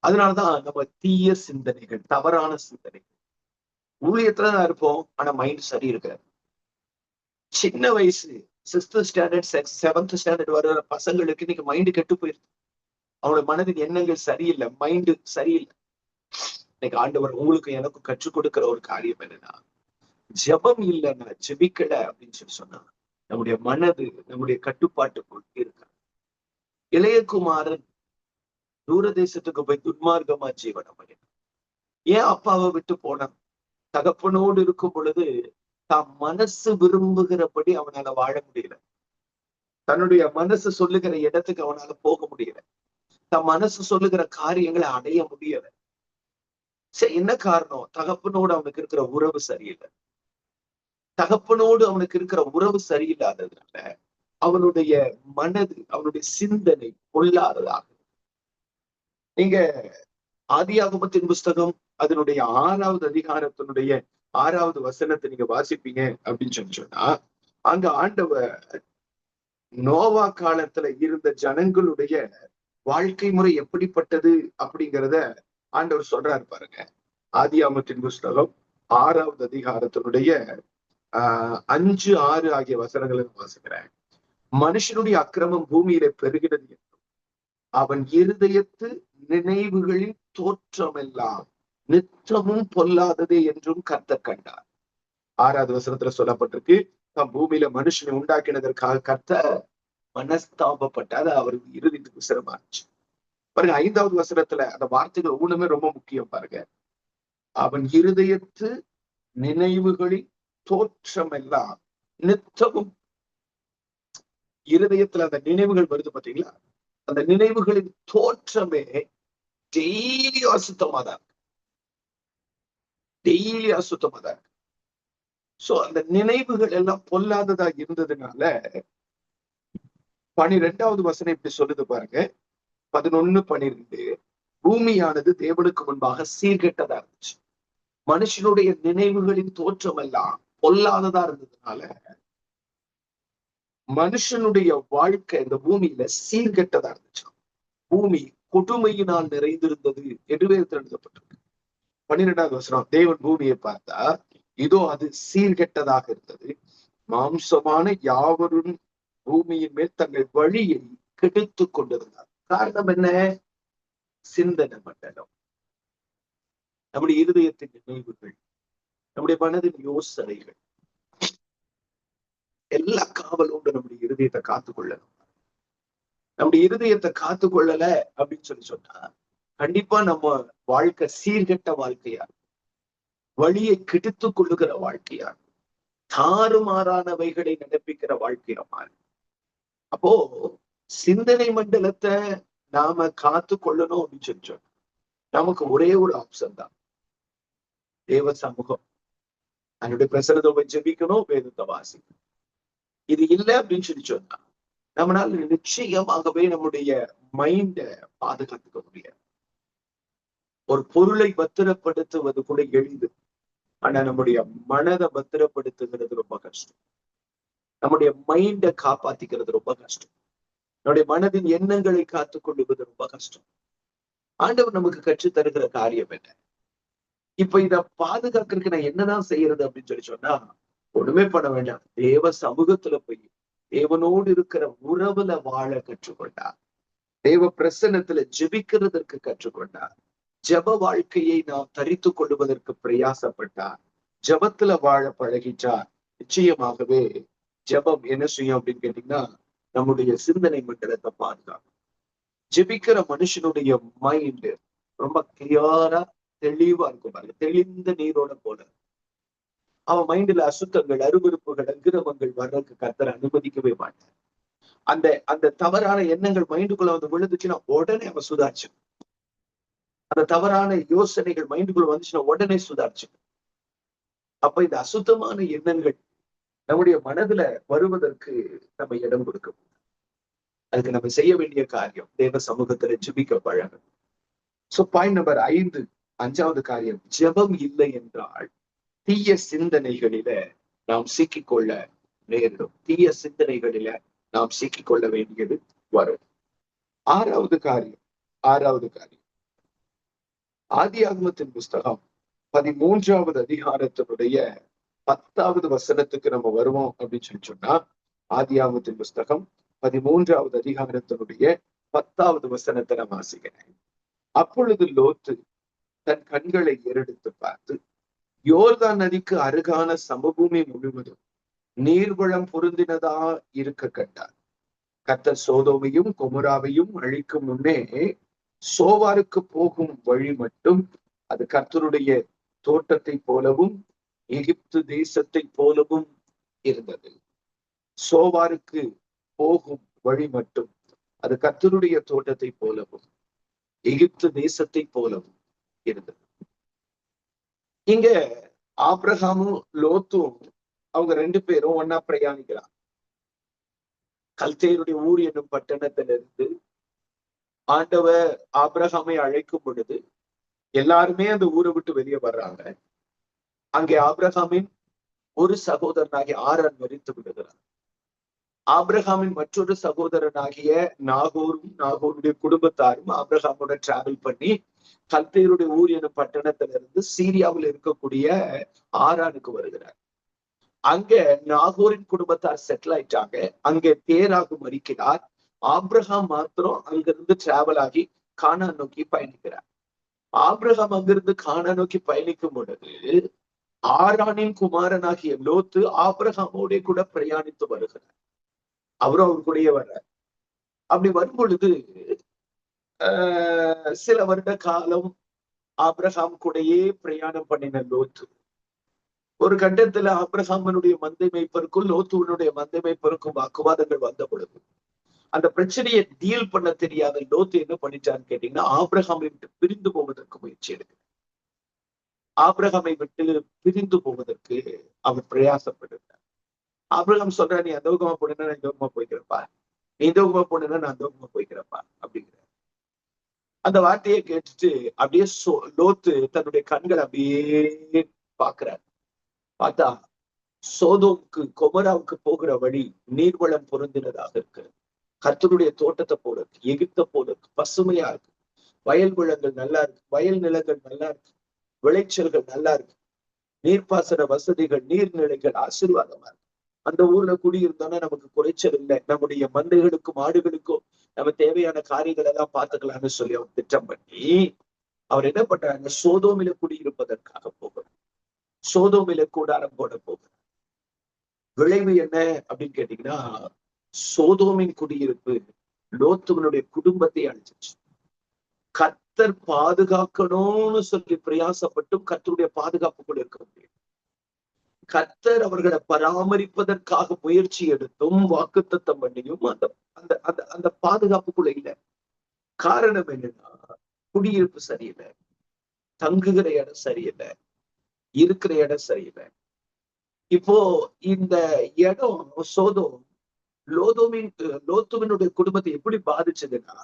அதனாலதான் நம்ம தீய சிந்தனைகள், தவறான சிந்தனைகள் ஊழியத்துலதான் இருப்போம், ஆனா மைண்ட் சரி இருக்காது. சின்ன வயசு 6th ஸ்டாண்டர்ட் 7th ஸ்டாண்டர்ட் வர பசங்களுக்கு இன்னைக்கு மைண்டு கெட்டு போயிருக்கு. அவங்களோட மனதின் எண்ணங்கள் சரியில்லை, மைண்டு சரியில்லை. இன்னைக்கு ஆண்டவர் உங்களுக்கு எனக்கும் கற்றுக் கொடுக்கிற ஒரு காரியம் என்னன்னா, ஜபம் இல்லைன்னா, ஜெபிக்கல அப்படின்னு சொன்னா நம்முடைய மனது நம்முடைய கட்டுப்பாட்டுக்குள் இருக்க. இளையகுமாரன் தூரதேசத்துக்கு போய் துன்மார்க்கமா ஜீவனம் பண்ணினான். ஏன் அப்பாவை விட்டு போனான்? தகப்பனோடு இருக்கும் பொழுது தான் மனசு விரும்புகிறபடி அவனால வாழ முடியல. தன்னுடைய மனசு சொல்லுகிற இடத்துக்கு அவனால போக முடியல. தன் மனசு சொல்லுகிற காரியங்களை அடைய முடியல. சரி, என்ன காரணம்? தகப்பனோடு அவனுக்கு இருக்கிற உறவு சரியில்லை. தகப்பனோடு அவனுக்கு இருக்கிற உறவு சரியில்லாததுனால அவனுடைய மனது, அவனுடைய சிந்தனை பொல்லாததாக. நீங்க ஆதியாகமத்தின் புஸ்தகம் அதனுடைய 6வது அதிகாரத்தினுடைய 6வது வசனத்தை நீங்க வாசிப்பீங்க அப்படின்னு சொன்னா, அங்க ஆண்டவர் நோவா காலத்துல இருந்த ஜனங்களுடைய வாழ்க்கை முறை எப்படிப்பட்டது அப்படிங்கிறத ஆண்டவர் சொல்றாரு பாருங்க. ஆதியாகமத்தின் புஸ்தகம் 6வது அதிகாரத்தினுடைய 5, 6 ஆகிய வசனங்களை வாசிக்கிறேன். மனுஷனுடைய அக்கிரமம் பூமியில பெருகிறது என்றும் அவன் இருதயத்து நினைவுகளின் தோற்றமெல்லாம் நித்தமும் பொல்லாததே என்றும் கர்த்தர் கண்டார். 6வது வசனத்துல சொல்லப்பட்டிருக்கு, தம் பூமியில மனுஷனை உண்டாக்கினதற்காக கர்த்தர் மனஸ்தாபப்பட்டாது, அவருக்கு இறுதிக்கு சிரமாச்சு. பாருங்க, 5வது வசனத்துல அந்த வார்த்தைகள் ஒவ்வொன்றுமே ரொம்ப முக்கியம் பாருங்க. அவன் இருதயத்து நினைவுகளின் தோற்றம் எல்லாம் நித்தமும். இருதயத்துல அந்த நினைவுகள் வருது பாத்தீங்களா, அந்த நினைவுகளின் தோற்றமே டெய்லி அசுத்தமாதான் இருக்கு. டெய்லி அசுத்தமாதான் இருக்கு. சோ அந்த நினைவுகள் எல்லாம் பொல்லாததா இருந்ததுனால 12வது வசனம் இப்படி சொல்லுது பாருங்க. 11, 12 பூமியானது தேவனுக்கு முன்பாக சீர்கெட்டதா இருந்துச்சு. மனுஷனுடைய நினைவுகளின் தோற்றம் எல்லாம் பொல்லாததா இருந்ததுனால மனுஷனுடைய வாழ்க்கை இந்த பூமியில சீர்கெட்டதா இருந்துச்சு. பூமி கொடுமையினால் நிறைந்திருந்தது என்று வேதத்தில் எழுதப்பட்டிருக்கு. 12வது வசனம், தேவன் பூமியை பார்த்தா இதோ அது சீர்கெட்டதாக இருந்தது, மாம்சமான யாவரும் பூமியின் மேல் தங்கள் வழியை கெடுத்துக் கொண்டிருந்தார். காரணம் என்ன? சிந்தனை மண்டலம், நம்முடைய இருதயத்தின் நினைவுகள், நம்முடைய மனதின் யோசனைகள், எல்லா காவலோடு நம்முடைய இருதயத்தை காத்துக்கொள்ளணும். நம்முடைய இருதயத்தை காத்துக்கொள்ளல அப்படின்னு சொன்னா கண்டிப்பா நம்ம வாழ்க்கை சீர்கெட்ட வாழ்க்கையா, வழியை கெடுத்துக் கொள்ளுகிற வாழ்க்கையா, தாறுமாறானவைகளை நடப்பிக்கிற வாழ்க்கையா மாறி. அப்போ சிந்தனை மண்டலத்தை நாம காத்து கொள்ளணும் அப்படின்னு சொன்னா நமக்கு ஒரே ஒரு ஆப்ஷன் தான், தேவ சமூகம், அதனுடைய பிரசனத்தை ஜெபிக்கணும், வேதத்தை வாசிக்கணும். இது இல்லை அப்படின்னு சொன்னா நம்மளால நிச்சயமாகவே நம்முடைய மைண்ட பாதுகாத்துக்க முடியாது. ஒரு பொருளை பத்திரப்படுத்துவது கூட எளிது, ஆனா நம்முடைய மனதை பத்திரப்படுத்துகிறது ரொம்ப கஷ்டம். நம்முடைய மைண்டை காப்பாத்திக்கிறது ரொம்ப கஷ்டம். நம்முடைய மனதின் எண்ணங்களை காத்துக் கொள்வது ரொம்ப கஷ்டம். ஆண்டவர் நமக்கு கற்றுத் தருகிற காரியம் என்ன? இப்ப இத பாதுகாக்கிறதுக்கு நான் என்னதான் செய்யறது அப்படின்னு சொன்னா ஒண்ணுமே பண்ண வேண்டாம். தேவ சமூகத்துல போய் தேவனோடு இருக்கிற உறவுல வாழ கற்றுக்கொண்டார், தேவ பிரசன்னத்துல ஜெபிக்கிறதற்கு கற்றுக்கொண்டார், ஜப வாழ்க்கையை நாம் தரித்து கொள்வதற்கு பிரயாசப்பட்டார், ஜபத்துல வாழ பழகிட்டார். நிச்சயமாகவே ஜபம் என்ன செய்யும் அப்படின்னு கேட்டீங்கன்னா நம்முடைய சிந்தனை மண்டலத்தை பாதுகாக்கும். ஜெபிக்கிற மனுஷனுடைய மைண்ட் ரொம்ப கிளியரா தெளிவா இருக்கும் பாருங்க, தெளிந்த நீரோட போல. அவன் மைண்ட்ல அசுத்தங்கள், அருவருப்புகள், அக்கிரமங்கள் வர்றதுக்கு கர்த்தர் அனுமதிக்கவே மாட்டார். அந்த அந்த தவறான எண்ணங்கள் மைண்டுக்குள்ள வந்து விழுந்துச்சுன்னா உடனே அவன் சுதாரிச்சு, அந்த தவறான யோசனைகள் மைண்டுக்குள்ள வந்துச்சுன்னா உடனே சுதாரிச்சு. அப்ப இந்த அசுத்தமான எண்ணங்கள் நம்முடைய மனதுல வருவதற்கு நம்ம இடம் கொடுக்க, அதுக்கு நம்ம செய்ய வேண்டிய காரியம் தேவ சமூகத்துல ஜெபிக்க பழகணும். சோ பாயிண்ட் நம்பர் 5, 5வது காரியம், ஜெபம் இல்லை என்றால் தீய சிந்தனைகளில நாம் சிக்கிக்கொள்ள நேரிடும். தீய சிந்தனைகளில நாம் சிக்கிக்கொள்ள வேண்டியது வரும். 6வது காரியம், ஆதியாகமத்தின் புஸ்தகம் 13வது அதிகாரத்தினுடைய 10வது வசனத்துக்கு நம்ம வருவோம் அப்படின்னு சொன்னா, ஆதியாகமத்தின் புஸ்தகம் 13வது அதிகாரத்தினுடைய 10வது வசனத்தை நான் வாசிக்கிறேன். அப்பொழுது லோத்து தன் கண்களை ஏறெடுத்து பார்த்து யோர்தான் நதிக்கு அருகான சமபூமி முழுவதும் நீர்வளம் பொருந்தினதா இருக்க கண்டார். கர்த்தர் சோதோமையும் கொமோராவையும் அழிக்கும் முன்னே சோவாருக்கு போகும் வழி மட்டும் அது கர்த்தருடைய தோட்டத்தை போலவும் எகிப்து தேசத்தை போலவும் இருந்தது. சோவாருக்கு போகும் வழி மட்டும் அது கர்த்தருடைய தோட்டத்தை போலவும் எகிப்து தேசத்தை போலவும் இருந்தது. இங்க ஆபிரகாமும் லோத்தும் அவங்க 2 பேரும் ஒன்னா பிரயாணிக்கிறாங்க. கல்தேயருடைய ஊர் என்னும் பட்டணத்திலிருந்து ஆண்டவர் ஆபிரகாமை அழைக்கும் பொழுது எல்லாருமே அந்த ஊரை விட்டு வெளியே வர்றாங்க. அங்கே ஆபிரகாமின் ஒரு சகோதரனாகிய ஆரான் மரித்து விடுகிறார். ஆபிரகாமின் மற்றொரு சகோதரனாகிய நாகோருடைய குடும்பத்தாரும் ஆபிரகாமோட டிராவல் பண்ணி கல்தேயருடைய ஊர் எனும் பட்டணத்திலிருந்து சீரியாவில் இருக்கக்கூடிய ஆரானுக்கு வருகிறார். அங்க நாகோரின் குடும்பத்தார் செட்டில் ஆயிட்டாங்க. அங்கே தேராகு மரிக்கிறார். ஆபிரகாம் மாத்திரம் அங்கிருந்து டிராவல் ஆகி கானான் நோக்கி பயணிக்கிறார். ஆபிரகாம் அங்கிருந்து கானான் நோக்கி பயணிக்கும் பொழுது ஆரானின் குமாரனாகிய லோத்து ஆபிரகாமோட கூட பிரயாணித்து வருகிறார். அவரும் அவர் கூடயே வர்றார். அப்படி வரும் பொழுது சில வருட காலம் ஆபிரகாம் கூடயே பிரயாணம் பண்ணின லோத்து ஒரு கட்டத்துல ஆபிரகாமனுடைய மந்தை மேய்ப்பருக்கும் லோத்துவனுடைய மந்தை மேய்ப்பருக்கும் வாக்குவாதங்கள் வந்த பொழுது அந்த பிரச்சனையை டீல் பண்ண தெரியாத லோத்து என்ன பண்ணிட்டான்னு கேட்டீங்கன்னா ஆபிரகாமை விட்டு பிரிந்து போவதற்கு முயற்சி எடுக்கிறார். ஆபிரகாமை விட்டு பிரிந்து போவதற்கு அவர் பிரயாசப்படுகிறார். ஆபிரகாம் சொல்ற, நீ அந்த பக்கமா போனா நான் இந்த பக்கமா போய்க்கிறப்பா, நீ இந்த பக்கமா போனா நான் அந்த பக்கமா போய்க்கிறப்பா அப்படிங்கிற அந்த வார்த்தையை கேட்டுட்டு அப்படியே லோத்து தன்னுடைய கண்களை அப்படியே பாக்குறாரு. பார்த்தா சோதோமுக்கு கொமராவுக்கு போகிற வழி நீர்வளம் பொருந்தினதாக இருக்கு. கர்த்தருடைய தோட்டத்தை போல இருக்கு, எகிப்தை போல இருக்கு, பசுமையா இருக்கு, வயல் விளங்கள் நல்லா இருக்கு, வயல் நிலங்கள் நல்லா இருக்கு, விளைச்சல்கள் நல்லா இருக்கு, நீர்ப்பாசன வசதிகள், நீர்நிலைகள் ஆசீர்வாதமா இருக்கு. அந்த ஊர்ல குடியிருந்தோம்னா நமக்கு குறைச்சல் இல்லை, நம்முடைய மந்தைகளுக்கும் ஆடுகளுக்கும் நம்ம தேவையான காரியங்கள் எல்லாம் பார்த்துக்கலாம்னு சொல்லி அவர் திட்டம் பண்ணி அவர் என்ன பண்றாங்க, சோதோமில குடியிருப்பதற்காக போகிறார். சோதோமில கூடாரம் போட போகிறார். விளைவு என்ன அப்படின்னு கேட்டீங்கன்னா, சோதோமின் குடியிருப்பு லோத்துவனுடைய குடும்பத்தை அழிச்சிச்சு. கர்த்தர் பாதுகாக்கணும்னு சொல்லி பிரயாசப்பட்டும் கர்த்தருடைய பாதுகாப்புக்குள்ள இருக்க முடியும். கர்த்தர் அவர்களை பராமரிப்பதற்காக முயற்சி எடுத்தும் வாக்குத்தத்தம் பண்ணியும் அந்த அந்த அந்த அந்த பாதுகாப்புக்குள்ள இல்லை. காரணம் என்னன்னா, குடியிருப்பு சரியில்லை, தங்குகிற இடம் சரியில்லை, இருக்கிற இடம் சரியில்லை. இப்போ இந்த இடம் சோதோம் லோத்துவினுடைய குடும்பத்தை எப்படி பாதிச்சதுன்னா,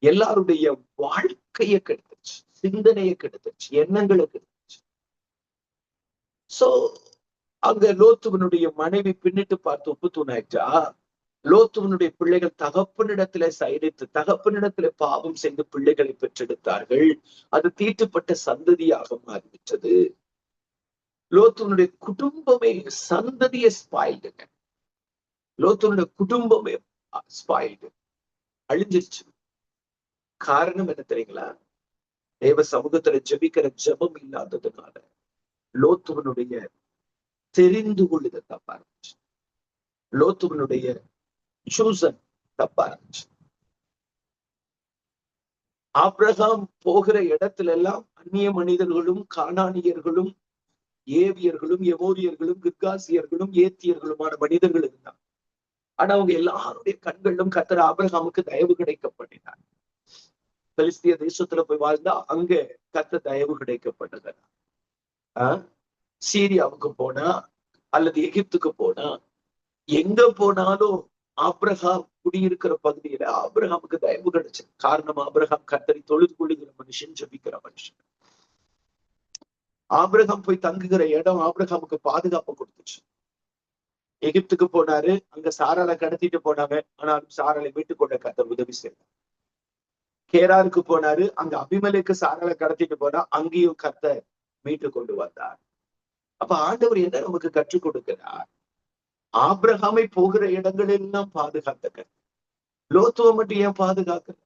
எல்லாருடைய வாழ்க்கையை கெடுத்துச்சு, சிந்தனையை கெடுத்துச்சு, எண்ணங்களை கெடுத்துச்சு. சோ அங்க லோத்துவனுடைய மனைவி பின்னிட்டு பார்த்து உப்பு தூணாயிட்டா. லோத்துவனுடைய பிள்ளைகள் தகப்பனிடத்துல சயனித்து தகப்பனிடத்துல பாவம் செய்து பிள்ளைகளை பெற்றெடுத்தார்கள். அது தீட்டுப்பட்ட சந்ததியாக மாறிவிட்டது. லோத்துவனுடைய குடும்பமே சந்ததியை ஸ்பாயில்டுங்க. லோத்துவனுடைய குடும்பமே ஸ்பாயில்டு, அழிஞ்சிருச்சு. காரணம் என்ன தெரியுங்களா? தேவ சமூகத்துல ஜெபிக்கிற ஜெபம் இல்லாததுனால லோத்துவனுடைய தெரிந்து கொள்ளுதல் தப்பா இருந்துச்சு. லோத்துவனுடைய சூசன் தப்பா இருந்துச்சு. ஆபிரகாம் போகிற இடத்துல எல்லாம் அந்நிய மனிதர்களும் கானானியர்களும் ஏவியர்களும் எமோரியர்களும் கிர்காசியர்களும் ஏத்தியர்களுமான மனிதர்கள் இருந்தாங்க. ஆனா அவங்க எல்லாருடைய கண்களிலும் கர்த்தர் ஆபிரகாமுக்கு தயவு கிடைக்க பண்ணினார். பெலிஸ்திய தேசத்துல போய் வாழ்ந்தா அங்க கர்த்தர் தயவு கிடைக்கப்பட்டது. சீரியாவுக்கு போனா அல்லது எகிப்துக்கு போனா, எங்க போனாலும் ஆபிரகாம் குடியிருக்கிற பகுதியில ஆபிரகாமுக்கு தயவு கிடைச்சது. காரணம், ஆபிரகாம் கர்த்தரை தொழுது கொள்ளுகிற மனுஷன், ஜெபிக்கிற மனுஷன். ஆபிரகாம் போய் தங்குகிற இடம் ஆபிரகாமுக்கு பாதுகாப்பு கொடுத்துச்சு. எகிப்துக்கு போனாரு, அங்க சாராளை கடத்திட்டு போனாங்க, ஆனாலும் சாராளை மீட்டுக் கொண்ட கர்த்தர் உதவி செய்தார். கேராருக்கு போனாரு, அங்க அபிமெலேக்கு சாராளை கடத்திட்டு போனா அங்கேயும் கர்த்தர் மீட்டு கொண்டு வந்தார். அப்ப ஆண்டவர் என்ன நமக்கு கற்றுக் கொடுக்கிறார்? ஆபிரகாமை போகிற இடங்கள் எல்லாம் பாதுகாத்த கர்த்தர். லோத்துவ மட்டும் ஏன் பாதுகாக்கல?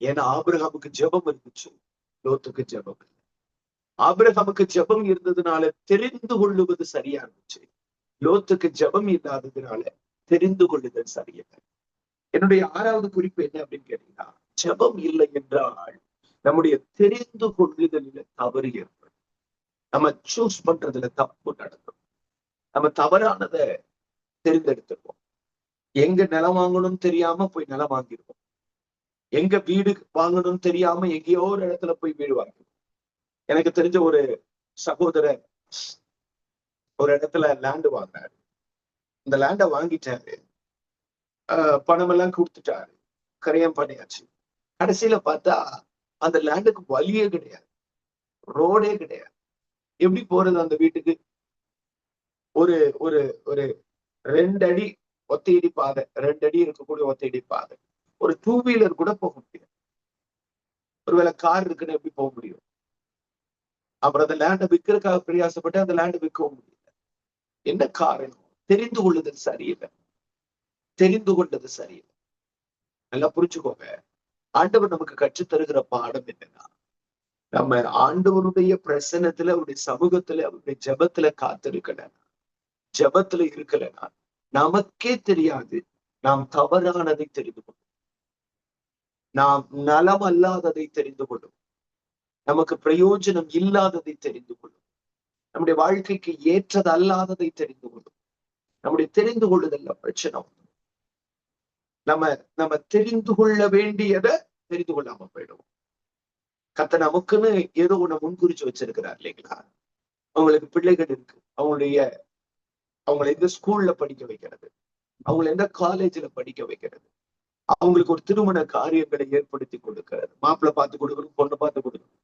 ஏன்னா ஆபிரகாமுக்கு ஜெபம் இருந்துச்சு, லோத்துக்கு ஜெபம் இல்லை. ஆபிரகாமுக்கு ஜெபம் இருந்ததுனால தெரிந்து கொள்ளுவது சரியா இருந்துச்சு. லோத்துக்கு ஜெபம் இல்லாததுனால தெரிந்து கொள்ளுதல் சரியில்லை. என்னுடைய 6வது குறிப்பு என்ன அப்படின்னு கேட்டீங்கன்னா, ஜெபம் இல்லை என்றால் நம்முடைய தெரிந்து கொள்ளுதலில் தவறு ஏற்படும். நம்ம சூஸ் பண்றதுல தப்பு நடக்கும். நம்ம தவறானதை தெரிந்தெடுத்துருவோம். எங்க நிலம் வாங்கணும்னு தெரியாம போய் நிலம் வாங்கிடுவோம். எங்க வீடு வாங்கணும்னு தெரியாம எங்கேயோ ஒரு இடத்துல போய் வீடு வாங்கிடுவோம். எனக்கு தெரிஞ்ச ஒரு சகோதரர் ஒரு இடத்துல லேண்டு வாங்கினாரு. இந்த லேண்டை வாங்கிட்டாரு, பணம் எல்லாம் கொடுத்துட்டாரு, கரையம் பண்ணியாச்சு. கடைசியில பார்த்தா அந்த லேண்டுக்கு வழியே கிடையாது, ரோடே கிடையாது. எப்படி போறது அந்த வீட்டுக்கு? ஒரு ஒரு ஒரு 2 அடி ஒத்தையடி பாதை, 2 அடி இருக்கக்கூடிய ஒத்தையடி பாதை. ஒரு 2 வீலர் கூட போக முடியாது. ஒருவேளை கார் இருக்குன்னு எப்படி போக முடியும்? அப்புறம் அந்த லேண்டை விற்கிறதுக்காக பிரயாசப்பட்டு அந்த லேண்டை விற்கவும் முடியல. என்ன காரணம்? தெரிந்து கொள்ளுதல் சரியில்லை. தெரிந்து கொண்டது சரியில்லை. நல்லா புரிச்சுக்கோங்க. ஆண்டவர் நமக்கு கற்றுத் தருகிற பாடம் என்னன்னா, நம்ம ஆண்டவருடைய பிரசன்னத்துல, அவருடைய சமூகத்துல, அவருடைய ஜெபத்துல காத்திருக்கல, ஜெபத்துல இருக்கலன்னா நமக்கே தெரியாது நாம் தவறானதை தெரிந்து கொள்ளும், நாம் நலம் அல்லாததை தெரிந்து கொள்ளும், நமக்கு பிரயோஜனம் இல்லாததை தெரிந்து கொள்ளும், நம்முடைய வாழ்க்கைக்கு ஏற்றது அல்லாததை தெரிந்து கொள்ளும். நம்முடைய தெரிந்து கொள்ளுதல்ல பிரச்சனை. நம்ம தெரிந்து கொள்ள வேண்டியதை தெரிந்து கொள்ளாம போயிடுவோம். கர்த்தர் நமக்குன்னு ஏதோ ஒண்ணு முன்குறிச்சு வச்சிருக்கிறார் இல்லைங்களா? அவங்களுக்கு பிள்ளைகள் இருக்கு, அவங்களை எந்த ஸ்கூல்ல படிக்க வைக்கிறது, அவங்களை எந்த காலேஜ்ல படிக்க வைக்கிறது, அவங்களுக்கு ஒரு திருமண காரியங்களை ஏற்படுத்தி கொடுக்கிறது, மாப்பிள்ளை பார்த்து கொடுக்கணும், பொண்ணு பார்த்து கொடுக்கணும்.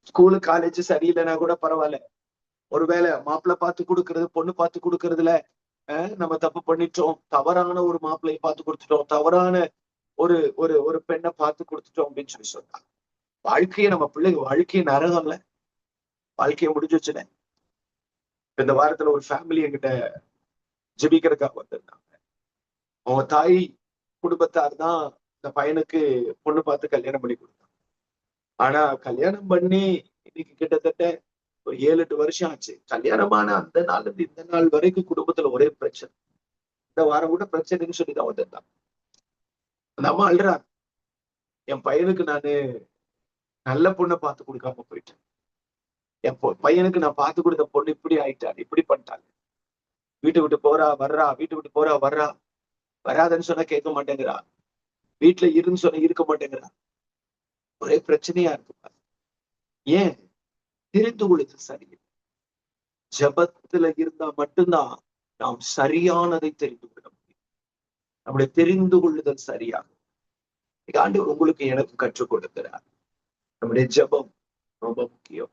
ஸ்கூலு காலேஜ் சரியில்லைன்னா கூட பரவாயில்ல, ஒருவேளை மாப்பிள்ளை பார்த்து கொடுக்கறது, பொண்ணு பார்த்து கொடுக்கறதுல நம்ம தப்பு பண்ணிட்டோம், தவறான ஒரு மாப்பிள்ளையை பார்த்து கொடுத்துட்டோம், தவறான ஒரு ஒரு ஒரு பெண்ணை பார்த்து கொடுத்துட்டோம் அப்படின்னு சொன்னாங்க. வாழ்க்கையை நம்ம பிள்ளைங்க வாழ்க்கையை நரகம்ல, வாழ்க்கையை முடிஞ்சு வச்சுனேன். இந்த வாரத்துல ஒரு ஃபேமிலி என்கிட்ட ஜெபிக்கிறதுக்காக வந்திருந்தாங்க. அவங்க தாய் குடும்பத்தார் தான் இந்த பையனுக்கு பொண்ணு பார்த்து கல்யாணம் பண்ணி கொடுத்தாங்க. ஆனா கல்யாணம் பண்ணி இன்னைக்கு கிட்டத்தட்ட ஒரு 7-8 வருஷம் ஆச்சு. கல்யாணமான அந்த நாள் இருந்து இந்த நாள் வரைக்கும் குடும்பத்துல ஒரே பிரச்சனை. இந்த வாரம் கூட பிரச்சனைன்னு சொல்லிதான் வந்திருந்தாங்க. அந்த அம்மா அழுறாங்க, என் பையனுக்கு நானு நல்ல பொண்ணை பார்த்து கொடுக்காம போயிட்டேன். என் பையனுக்கு நான் பார்த்து கொடுத்த பொண்ணு இப்படி ஆயிட்டாரு, இப்படி பண்ணிட்டாங்க. வீட்டை விட்டு போறா வர்றா, வீட்டை விட்டு போறா வர்றா, வராதன்னு சொன்னா கேட்க மாட்டேங்கிறா, வீட்டுல இருன்னு சொன்னா இருக்க மாட்டேங்கிறா. ஒரே பிரச்சனையா இருக்கு. ஏன்? தெரிந்து கொள்ளுதல் சரியில்லை. ஜபத்துல இருந்தா மட்டும்தான் நாம் சரியானதை தெரிந்து கொள்ள முடியும். நம்முடைய தெரிந்து கொள்ளுதல் சரியாகும். ஆண்டவர் உங்களுக்கு எனக்கு கற்றுக் கொடுக்கிறார். நம்முடைய ஜபம் ரொம்ப முக்கியம்.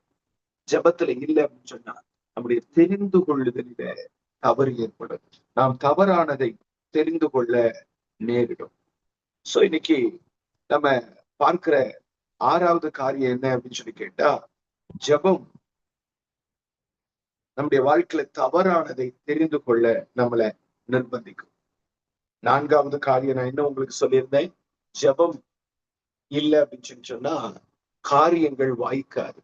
ஜபத்துல இல்லை அப்படின்னு சொன்னா நம்முடைய தெரிந்து கொள்ளுதலில தவறு ஏற்படும். நாம் தவறானதை தெரிந்து கொள்ள நேரிடும். சோ இன்னைக்கு நம்ம பார்க்கிற 6வது காரியம் என்ன அப்படின்னு சொல்லி கேட்டா, ஜபம் நம்முடைய வாழ்க்கையில தவறானதை தெரிந்து கொள்ள நம்மளை நிர்பந்திக்கும். 4வது காரியம் நான் என்ன உங்களுக்கு சொல்லியிருந்தேன், ஜபம் இல்லை அப்படின்னு சொல்லி சொன்னா காரியங்கள் வாய்க்காது,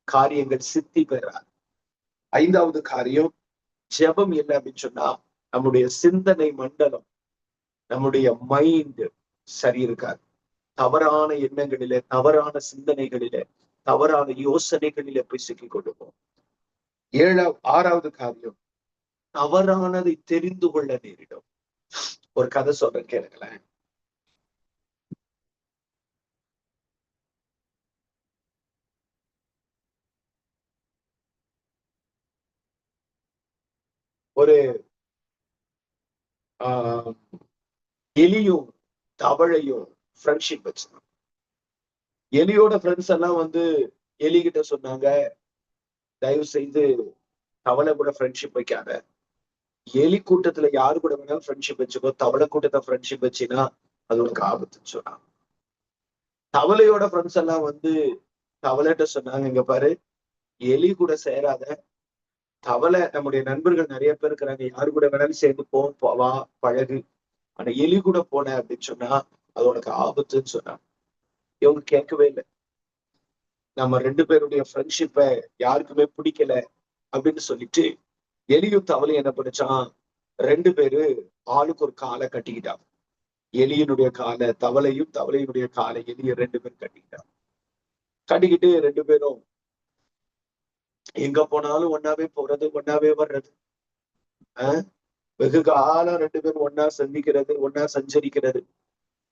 காரியங்கள் சித்தி பெறாது. 5வது காரியம், ஜபம் இல்லை அப்படின்னு சொன்னா நம்முடைய சிந்தனை மண்டலம், நம்முடைய மைண்ட் சரி இருக்காது. தவறான எண்ணங்களில, தவறான சிந்தனைகளில, தவறான யோசனைகளில போய் சிக்கிக் கொள்ளுவோம். 6வது காரியம், தவறானதை தெரிந்து கொள்ள நேரிடும். ஒரு கதை சொல்றேன் கேளுங்களேன். ஒரு எலியும் தவளையும் ஃப்ரெண்ட்ஷிப் வச்சிருந்தாங்க. எலியோட ஃப்ரெண்ட்ஸ் எல்லாம் எலிகிட்ட சொன்னாங்க, தயவு செய்து தவளை கூட ஃப்ரெண்ட்ஷிப் வைக்காத, எலி கூட்டத்துல யாரு கூட வேணாலும் ஃப்ரெண்ட்ஷிப் வச்சுக்கோ, தவளை கூட்டத்தை ஃப்ரெண்ட்ஷிப் வச்சுன்னா அது உனக்கு ஆபத்துன்னு சொன்னாங்க. தவளையோட ஃப்ரெண்ட்ஸ் எல்லாம் தவளைட்ட சொன்னாங்க, இங்க பாரு, எலி கூட சேராத, தவளை நம்முடைய நண்பர்கள் நிறைய பேர் இருக்கிறாங்க, யாரு கூட வேணாலும் சேர்ந்து வா பழகு, ஆனா எலி கூட போன அப்படின்னு சொன்னா அது உனக்கு ஆபத்துன்னு சொன்னாங்க. இவங்க கேட்கவே இல்லை. நம்ம 2 பேருடைய ஃப்ரெண்ட்ஷிப்பை யாருக்குமே பிடிக்கல அப்படின்னு சொல்லிட்டு எலியும் தவளையும் என்ன பண்ணிச்சான், 2 பேரு ஆளுக்கு ஒரு காலை கட்டிக்கிட்டாங்க. எலியினுடைய காலை தவளையும், தவளையினுடைய காலை எலிய 2 பேரும் கட்டிக்கிட்டாங்க. கட்டிக்கிட்டு 2 பேரும் எங்க போனாலும் ஒன்னாவே போறது, ஒன்னாவே வர்றது, வெகு காலம் 2 பேரும் ஒன்னா சந்திக்கிறது, ஒன்னா சஞ்சரிக்கிறது,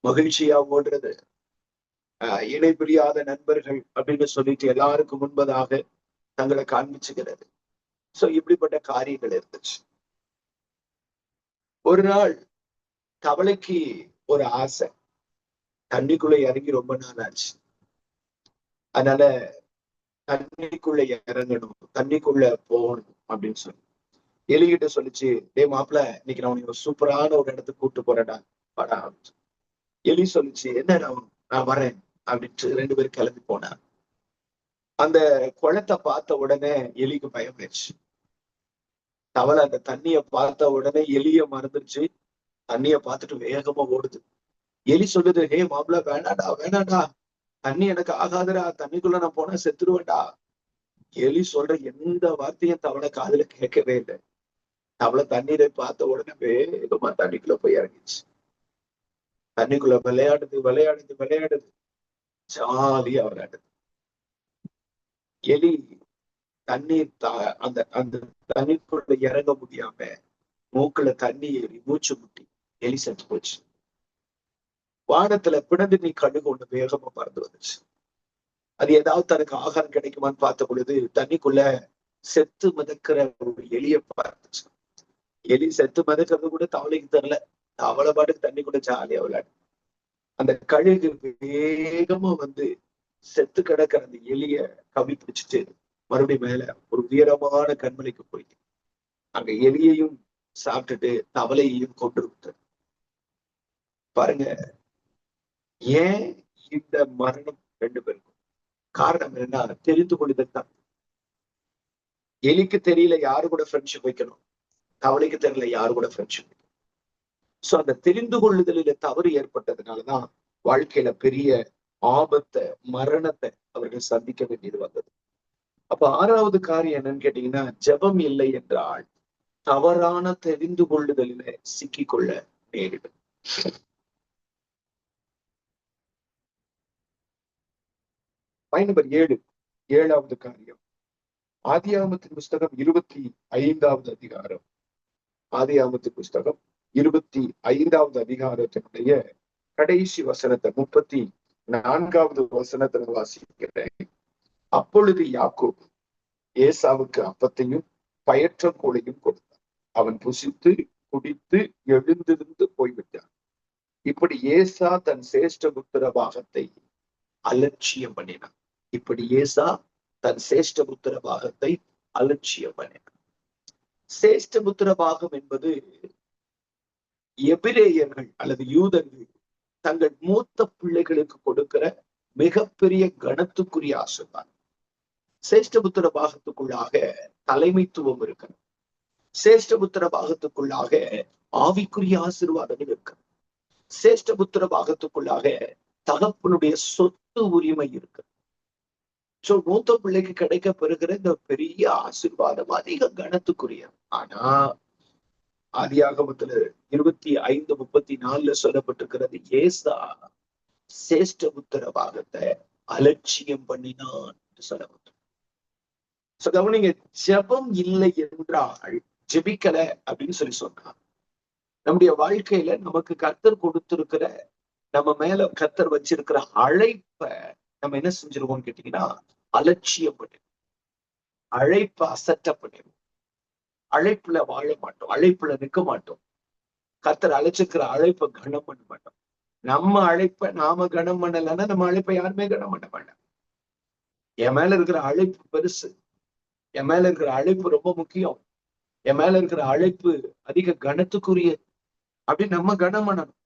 மகிழ்ச்சியா ஓடுறது, இணை பிரியாத நண்பர்கள் அப்படின்னு சொல்லிட்டு எல்லாருக்கும் முன்பதாக தங்களை காண்பிச்சுக்கிறது. சோ இப்படிப்பட்ட காரியங்கள் இருந்துச்சு. ஒரு நாள் தவளைக்கு ஒரு ஆசை, தண்ணிக்குள்ள இறங்கி ரொம்ப நாள் ஆச்சு, அதனால தண்ணிக்குள்ள இறங்கணும், தண்ணிக்குள்ள போகணும் அப்படின்னு சொல்லி எலிகிட்ட சொல்லிச்சு, டே மாப்பிள்ள, இன்னைக்கு நான் உனக்கு சூப்பரான ஒரு இடத்துக்கு கூட்டு போறேன்டா, வாடா. எலி சொல்லிச்சு, என்ன நான் வரேன் அப்படின்ட்டு 2 பேரும் கிளம்பி போனாங்க. அந்த குளத்தை பார்த்த உடனே எலிக்கு பயம் ஆயிடுச்சு. தவளை அந்த தண்ணிய பார்த்த உடனே எலிய மறந்துருச்சு, தண்ணிய பார்த்துட்டு வேகமா ஓடுது. எலி சொல்லுது, ஹே மாப்பிள்ள, வேணாடா வேணாடா, தண்ணி எனக்கு ஆகாதுடா, தண்ணிக்குள்ள நான் போனா செத்துருவேன்டா. எலி சொல்ற எந்த வார்த்தையும் தவளை காதுல கேட்கவே இல்லை. தவளை தண்ணீரை பார்த்த உடனே வேகமா தண்ணிக்குள்ள போய் இறங்கிச்சு. தண்ணிக்குள்ள விளையாடுது விளையாடுது விளையாடுது, ஜாலியா விளையாடுது. எலி தண்ணீர் அந்த அந்த தண்ணிக்குள்ள இறங்க முடியாம மூக்குல தண்ணி ஏறி மூச்சு முட்டி எலி செத்து போச்சு. வானத்துல பிணந்து நீ கழுகு ஒண்ணு வேகமா பறந்து வந்துச்சு. அது ஏதாவது தனக்கு ஆகாரம் கிடைக்குமான்னு பார்த்த பொழுது தண்ணிக்குள்ள செத்து மிதக்கிற ஒரு எலிய பார்த்துச்சு. எலி செத்து மிதக்கிறது கூட தவளைக்கு தெரியல, தவளை பாட்டுக்கு தண்ணிக்குள்ள ஜாலியா விளையாடு. அந்த கழுகு வேகமா செத்து கிடக்கிற அந்த எலிய கவி பிடிச்சிட்டு மறுபடியும் மேல ஒரு உயரமான கண்மலைக்கு போய் அங்க எலியையும் சாப்பிட்டுட்டு தவளையையும் கொண்டு விட்டது. பாருங்க, ஏன் இந்த மரணம் ரெண்டு பேருக்கும்? காரணம் என்ன? தெரிந்து கொள்ளுதல் தான். எலிக்கு தெரியல யாரு கூட ஃப்ரெண்ட்ஷிப் வைக்கணும், தவளைக்கு தெரியல யாரு கூட ஃப்ரெண்ட்ஷிப் வைக்கணும். சோ அந்த தெரிந்து கொள்ளுதலில தவறு ஏற்பட்டதுனாலதான் வாழ்க்கையில பெரிய ஆபத்தை, மரணத்தை அவர்கள் சந்திக்க வேண்டியது வந்தது. அப்ப ஆறாவது காரியம் என்னன்னு கேட்டீங்கன்னா, ஜெபம் இல்லை என்றால் தவறான தெரிந்து கொள்ளுதலில சிக்கிக்கொள்ள நேரிடும். நம்பர் 7, 7வது காரியம், ஆதியாகமத்தின் புஸ்தகம் 25வது அதிகாரம். ஆதியாகமத்தின் புஸ்தகம் 25வது அதிகாரத்தினுடைய கடைசி வசனத்தை 34வது வசனத்தை வாசிக்கிறேன். அப்பொழுது யாக்கோபு ஏசாவுக்கு அப்பத்தையும் பயற்றக்கோளையும் கொடுத்தான். அவன் புசித்து குடித்து எழுந்திருந்து போய்விட்டான். இப்படி ஏசா தன் சேஷ்ட புத்திர பாகத்தை அலட்சியம் பண்ணினான். இப்படி ஏசா தன் சேஷ்ட புத்திர பாகத்தை அலட்சியம் பண்ணினான். சேஷ்ட புத்திர பாகம் என்பது எபிரேயர்கள் அல்லது யூதர்கள் தங்கள் மூத்த பிள்ளைகளுக்கு கொடுக்கிற மிகப்பெரிய கனத்துக்குரிய ஆசீர்வாதம். சேஷ்டபுத்திர பாகத்துக்குள்ளாக தலைமைத்துவம் இருக்கிறது. சேஷ்டபுத்திர பாகத்துக்குள்ளாக ஆவிக்குரிய ஆசீர்வாதங்கள் இருக்கு. சேஷ்டபுத்திர பாகத்துக்குள்ளாக தகப்பனுடைய சொத்து உரிமை இருக்கு. சோ மூத்த பிள்ளைக்கு கிடைக்க பெறுகிற இந்த பெரிய ஆசீர்வாதம் அதிக கனத்துக்குரிய. ஆனா ஆதியாகமத்துல 25:34 சொல்லப்பட்டிருக்கிறது, ஏசா சேஷ்டபுத்திர பாகத்தை அலட்சியம் பண்ணினான் என்று சொல்லப்பட்டு. கவனிங்க, ஜெபம் இல்லை என்றால் ஜெபிக்கல அப்படின்னு சொல்லி சொன்னார். நம்முடைய வாழ்க்கையில நமக்கு கர்த்தர் கொடுத்திருக்கிற, நம்ம மேல கர்த்தர் வச்சிருக்கிற அழைப்ப நம்ம என்ன செஞ்சிருவோம்னு கேட்டீங்கன்னா, அலட்சியம் பண்ணிடுவோம். அழைப்பை அசட்ட பண்ணிடுவோம். அழைப்புல வாழ மாட்டோம், அழைப்புல நிற்க மாட்டோம். கர்த்தர் அழைச்சிருக்கிற அழைப்பை கனம் பண்ண மாட்டோம். நம்ம அழைப்பை நாம கனம் பண்ணலன்னா நம்ம அழைப்பை யாருமே கனம் பண்ண மாட்டோம். என் மேல இருக்கிற அழைப்பு பெருசு, என் மேல இருக்கிற அழைப்பு ரொம்ப முக்கியம், என் மேல இருக்கிற அழைப்பு அதிக கனத்துக்குரிய அப்படின்னு நம்ம கனம் பண்ணணும்.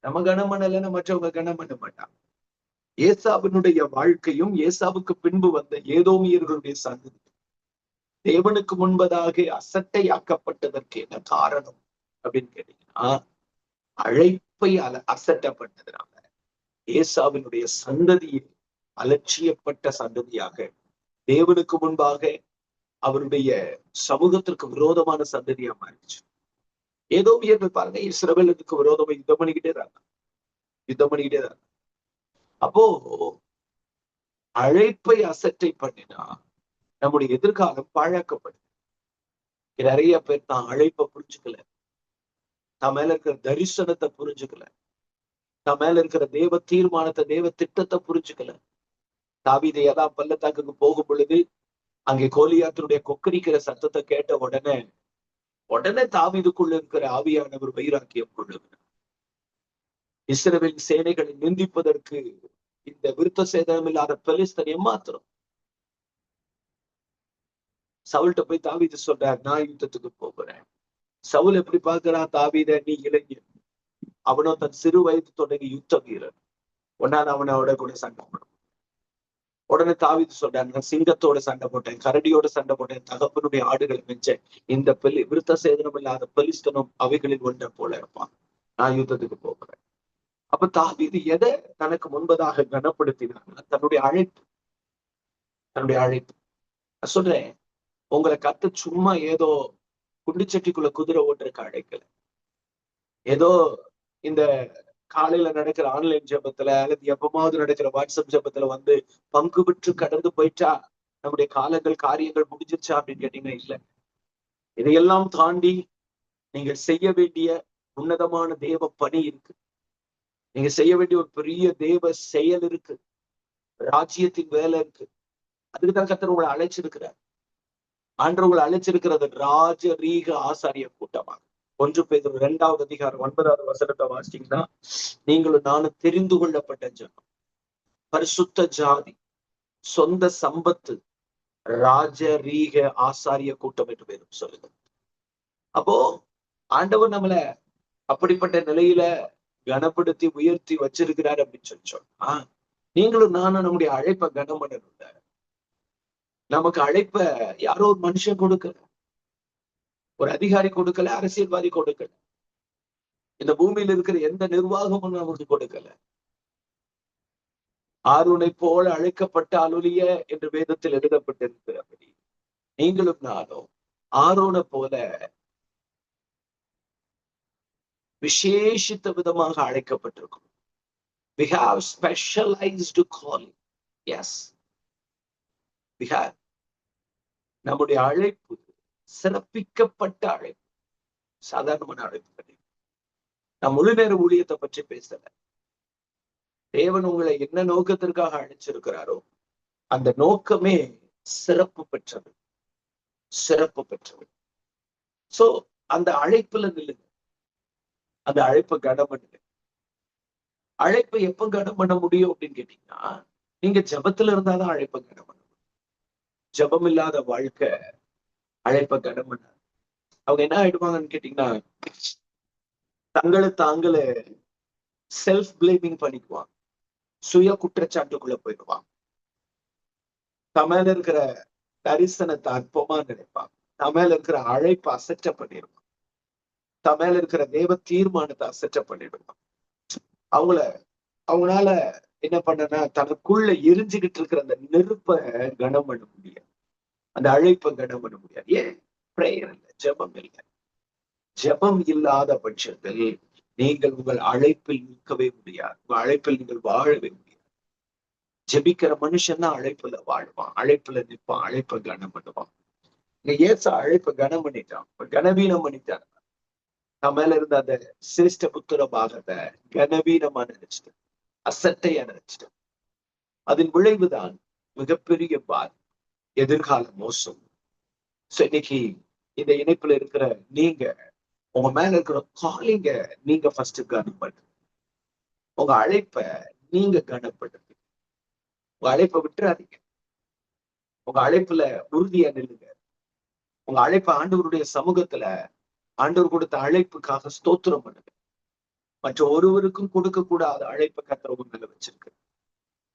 நம்ம கனம் பண்ணலைன்னா மற்றவங்க கனம் பண்ண மாட்டாங்க. ஏசாவினுடைய வாழ்க்கையும் ஏசாவுக்கு பின்பு வந்த ஏதோமியர்களுடைய சந்ததி தேவனுக்கு முன்பதாக அசட்டையாக்கப்பட்டதற்கு என்ன காரணம் அப்படின்னு கேட்டீங்கன்னா, அழைப்பை அசட்டப்பட்டதுனால ஏசாவினுடைய சந்ததியை அலட்சியப்பட்ட சந்ததியாக, தேவனுக்கு முன்பாக அவருடைய சமூகத்திற்கு விரோதமான சந்ததியா மாறிடுச்சு. ஏதோமியர்கள் பாருங்க, இஸ்ரவேலுக்கு விரோதமா யுத்தம் பண்ணிக்கிட்டே இருந்தாங்க. அப்போ அழைப்பை அசட்டை பண்ணினா நம்முடைய எதிர்காலம் பாழாக்கப்படுது. நிறைய பேர் தான் அழைப்பை புரிஞ்சுக்கல, தான் மேல இருக்கிற தரிசனத்தை புரிஞ்சுக்கல, தான் மேல இருக்கிற தேவ தீர்மானத்தை, தேவ திட்டத்தை புரிஞ்சுக்கல. தாவீது எல்லாம் பள்ளத்தாக்குக்கு போகும் பொழுது அங்கே கோலியாத்தினுடைய கொக்கரிக்கிற சத்தத்தை கேட்ட உடனே தாவீதுக்குள்ள இருக்கிற ஆவியானவர் வைராக்கியம் கொள்ளுகிறார். இஸ்ரவேல் சேனைகளை நிந்திப்பதற்கு இந்த விருத்த சேதனம் இல்லாத பெலிஸ்தன் ஏமாத்திரம். சவுல்கிட்ட போய் தாவீது சொல்றார், நான் யுத்தத்துக்கு போகிறேன். சவுல் எப்படி பார்க்கிறான், தாவீத நீ இளைஞன், அவனோ தன் சிறு வயது தொடங்கி யுத்த வீரன், உன்னால அவனோட கூட சண்டை போடும். உடனே தாவீது சொல்றாரு, நான் சிங்கத்தோட சண்டை போட்டேன், கரடியோட சண்டை போட்டேன், தகப்பனுடைய ஆடுகளை மெஞ்சேன். இந்த விருத்த சேதனம் இல்லாத பெலிஸ்தனும் அவைகளில் ஒன்றை போல இருப்பான், நான் யுத்தத்துக்கு போகிறேன். அப்ப தாவீது எதை தனக்கு முன்பதாக கனப்படுத்தினாங்கன்னா தன்னுடைய அழைப்பு. நான் சொல்றேன், உங்களை கத்து சும்மா ஏதோ குண்டிச்சட்டிக்குள்ள குதிரை ஓட்டுறதுக்கு அழைக்கல. ஏதோ இந்த காலையில நடக்கிற ஆன்லைன் ஜபத்துல அல்லது எப்பமாவது நடக்கிற வாட்ஸ்அப் ஜபத்துல வந்து பங்கு பெற்று கடந்து போயிட்டா நம்முடைய காலங்கள் காரியங்கள் முடிஞ்சிருச்சா அப்படின்னு கேட்டீங்கன்னா இல்ல. இதையெல்லாம் தாண்டி நீங்கள் செய்ய வேண்டிய உன்னதமான தேவ பணி இருக்கு. நீங்க செய்ய வேண்டிய ஒரு பெரிய தேவ செயல் இருக்கு, ராஜ்யத்தின் வேலை இருக்கு. அதுக்குதான் கர்த்தர் உங்களை அழைச்சிருக்கிறார். ஆண்டவர் உங்களை அழைச்சிருக்கிறது ராஜரீக ஆசாரிய கூட்டமாக. 1 பேதுரு 2வது அதிகாரம் 9வது வசனத்தை வாசிச்சீங்கன்னா, நீங்களும் நானும் தெரிந்து கொள்ளப்பட்ட ஜனம், பரிசுத்த ஜாதி, சொந்த சம்பத்து, ராஜரீக ஆசாரிய கூட்டம் என்று பேரும் சொல்லுங்க. அப்போ ஆண்டவர் நம்மள அப்படிப்பட்ட நிலையில கனப்படுத்தி உயர்த்தி வச்சிருக்கிறார் அப்படின்னு சொல்லி சொன்னா, நீங்களும் நானும் நம்முடைய அழைப்பை கனம் பண்ணணும்ல. நமக்கு அழைப்ப யாரோ ஒரு மனுஷன் கொடுக்கல, ஒரு அதிகாரி கொடுக்கல, அரசியல்வாதி கொடுக்கல, இந்த பூமியில இருக்கிற எந்த நிர்வாகமும் நமக்கு கொடுக்கல. ஆரோனை போல அழைக்கப்பட்ட அலுலிய என்று வேதத்தில் எழுதப்பட்டிருக்கிறபடி நீங்களும் நானும் ஆரோனை போல விசேஷித்த விதமாக அழைக்கப்பட்டிருக்கும். We have specialized calling. Yes. We have. நம்முடைய அழைப்பு சிறப்பிக்கப்பட்ட அழைப்பு, சாதாரணமான அழைப்பு கிடையாது. நான் முழு நேர ஊழியத்தை பற்றி பேசல. தேவன் உங்களை என்ன நோக்கத்திற்காக அழைச்சிருக்கிறாரோ அந்த நோக்கமே சிறப்பு பெற்றது, சிறப்பு பெற்றது. சோ அந்த அழைப்புல நில்லுங்க, அந்த அழைப்பை கனம் பண்ணுங்க. அழைப்பை எப்ப கனம் பண்ண முடியும் அப்படின்னு கேட்டீங்கன்னா, நீங்க ஜபத்துல இருந்தாதான் அழைப்பை கனம் பண்ண முடியும். ஜபம் இல்லாத வாழ்க்கை அழைப்பை கனம் பண்ண. அவங்க என்ன ஆயிடுவாங்கன்னு கேட்டீங்கன்னா, தங்களை தாங்களே செல்ஃப் பிளேமிங் பண்ணிக்குவாங்க, சுய குற்றச்சாட்டுக்குள்ள போயிடுவாங்க. தமையில இருக்கிற தரிசனத்தை அற்பமா நினைப்பாங்க, தமையில இருக்கிற அழைப்பை அசற்ற பண்ணிடுவாங்க, தமையில இருக்கிற தேவ தீர்மானத்தை அசற்ற பண்ணிடுவாங்க. அவங்களால என்ன பண்ணனா, தனக்குள்ள எரிஞ்சுக்கிட்டு இருக்கிற அந்த நெருப்பை கனம் பண்ண முடியாது, அந்த அழைப்பை கனம் பண்ண முடியாது. ஏன்? பிரேயர் இல்லை, ஜபம் இல்லை. ஜபம் இல்லாத பட்சத்தில் நீங்கள் உங்கள் அழைப்பில் நிற்கவே முடியாது, உங்க அழைப்பில் நீங்கள் வாழவே முடியாது. ஜெபிக்கிற மனுஷன் தான் அழைப்புல வாழ்வான், அழைப்புல நிற்பான், அழைப்பை கனம் பண்ணுவான். இங்க ஏசா அழைப்பை கனம் பண்ணிட்டான், கனவீனம் பண்ணிட்டான். நம்ம மேல இருந்த அந்த சிரேஷ்ட புத்திர பாகத்தை கனவீனமா நினைச்சிட்டேன், அசட்டையா நினைச்சிட்டேன். அதன் விளைவுதான் மிகப்பெரிய பாதி, எதிர்கால மோசம். இன்னைக்கு இந்த இணைப்புல இருக்கிற நீங்க உங்க மேல இருக்கிற காலிங்க நீங்க ஃபர்ஸ்ட் கனப்படுங்க, உங்க அழைப்பை நீங்க கனப்படுங்க. உங்க அழைப்பை விட்டுறாதீங்க, உங்க அழைப்புல உறுதியா நில்லுங்க. உங்க அழைப்பை ஆண்டவருடைய சமூகத்துல, ஆண்டவர் கொடுத்த அழைப்புக்காக ஸ்தோத்திரம் பண்ணுங்க. மற்ற ஒருவருக்கும் கொடுக்க கூடாத அழைப்பை கர்த்தர் உங்க மேல வச்சிருக்கு.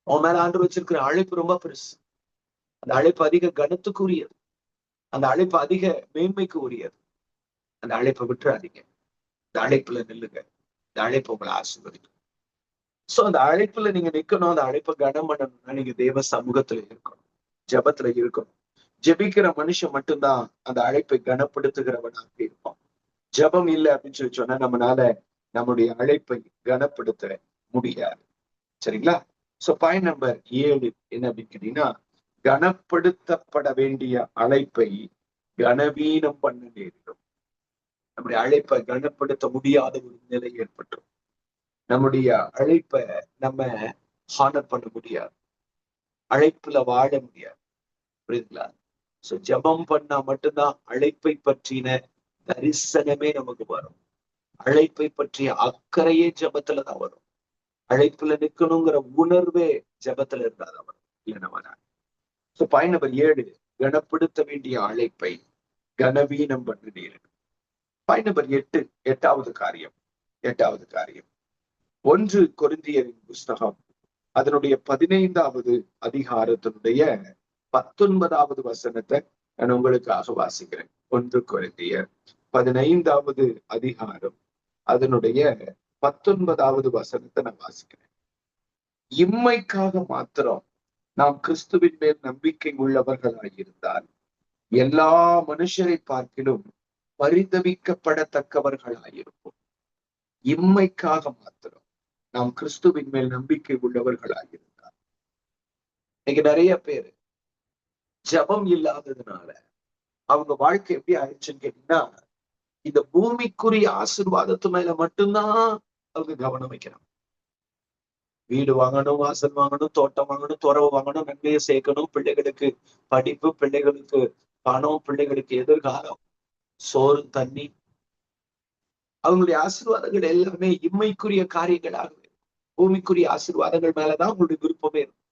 உன் மேல ஆண்டவர் வச்சிருக்கிற அழைப்பு ரொம்ப பெருசு. அந்த அழைப்பு அதிக கனத்துக்கு உரியது, அந்த அழைப்பு அதிக மேன்மைக்கு உரியது. அந்த அழைப்பை விட்டுறாதீங்க, இந்த அழைப்புல நில்லுங்க. இந்த அழைப்பு உங்களை ஆசீர்வதிக்கும். சோ அந்த அழைப்புல நீங்க நிக்கணும், அந்த அழைப்பை கனம் பண்ணணும்னா நீங்க தேவ சமூகத்துல இருக்கணும், ஜபத்துல இருக்கணும். ஜெபிக்கிற மனுஷன் மட்டும்தான் அந்த அழைப்பை கனப்படுத்துகிறவனாக இருப்பான். ஜபம் இல்லை அப்படின்னு சொல்லி சொன்னா நம்மளால நம்முடைய அழைப்பை கனப்படுத்த முடியாது. சரிங்களா? சோ பாயிண்ட் நம்பர் 7 என்ன அப்படின்னு கேட்டீங்கன்னா, கனப்படுத்தப்பட வேண்டிய அழைப்பை கனவீனம் பண்ண நேரிடும். நம்முடைய அழைப்பை கனப்படுத்த முடியாத ஒரு நிலை ஏற்பட்டுரும். நம்முடைய அழைப்பை நம்ம ஹானர் பண்ண முடியாது, அழைப்புல வாழ முடியாது. புரியுதுங்களா? சோ ஜபம் பண்ணா மட்டும்தான் அழைப்பை பற்றின தரிசனமே நமக்கு வரும். அழைப்பை பற்றிய அக்கறையே ஜபத்துலதான் வரும். அழைப்புல நிக்கணுங்கிற உணர்வே ஜபத்துல இருந்தாதான் வரும், இல்லைன்னா வராது. சோ பாயிண்ட் நம்பர் 7, கனப்படுத்த வேண்டிய அழைப்பை கனவீனம் பண்ண நேரிடும். பாயிண்ட் நம்பர் 8, எட்டாவது காரியம் 1 கொரிந்தியரின் புஸ்தகம் அதனுடைய 15வது அதிகாரத்தினுடைய 19வது வசனத்தை நான் உங்களுக்காக வாசிக்கிறேன். 1 கொரிந்தியர் 15வது அதிகாரம் அதனுடைய 19வது வசனத்தை நான் வாசிக்கிறேன். இம்மைக்காக மாத்திரம் நாம் கிறிஸ்துவின் மேல் நம்பிக்கை உள்ளவர்களாயிருந்தால் எல்லா மனுஷரை பார்க்கிலும் பரிதவிக்கப்படத்தக்கவர்களாயிருப்போம். இம்மைக்காக மாத்திரம் நாம் கிறிஸ்துவின் மேல் நம்பிக்கை உள்ளவர்களாயிருந்தால். இன்னைக்கு நிறைய பேர் ஜபம் இல்லாததுனால அவங்க வாழ்க்கை எப்படி ஆயிடுச்சுன்னு கேட்டீங்கன்னா, இந்த பூமிக்குரிய ஆசீர்வாதத்து மேல மட்டும்தான் அவங்க கவனம் வைக்கிறாங்க. வீடு வாங்கணும், வாசல் வாங்கணும், தோட்டம் வாங்கணும், துறவு வாங்கணும், நன்மையை சேர்க்கணும், பிள்ளைகளுக்கு படிப்பு, பிள்ளைகளுக்கு பணம், பிள்ளைகளுக்கு எதிர்காலம், சோறு, தண்ணி. அவங்களுடைய ஆசீர்வாதங்கள் எல்லாமே இம்மைக்குரிய காரியங்களாகவே, பூமிக்குரிய ஆசீர்வாதங்கள் மேலதான் அவங்களுடைய விருப்பமே இருக்கும்.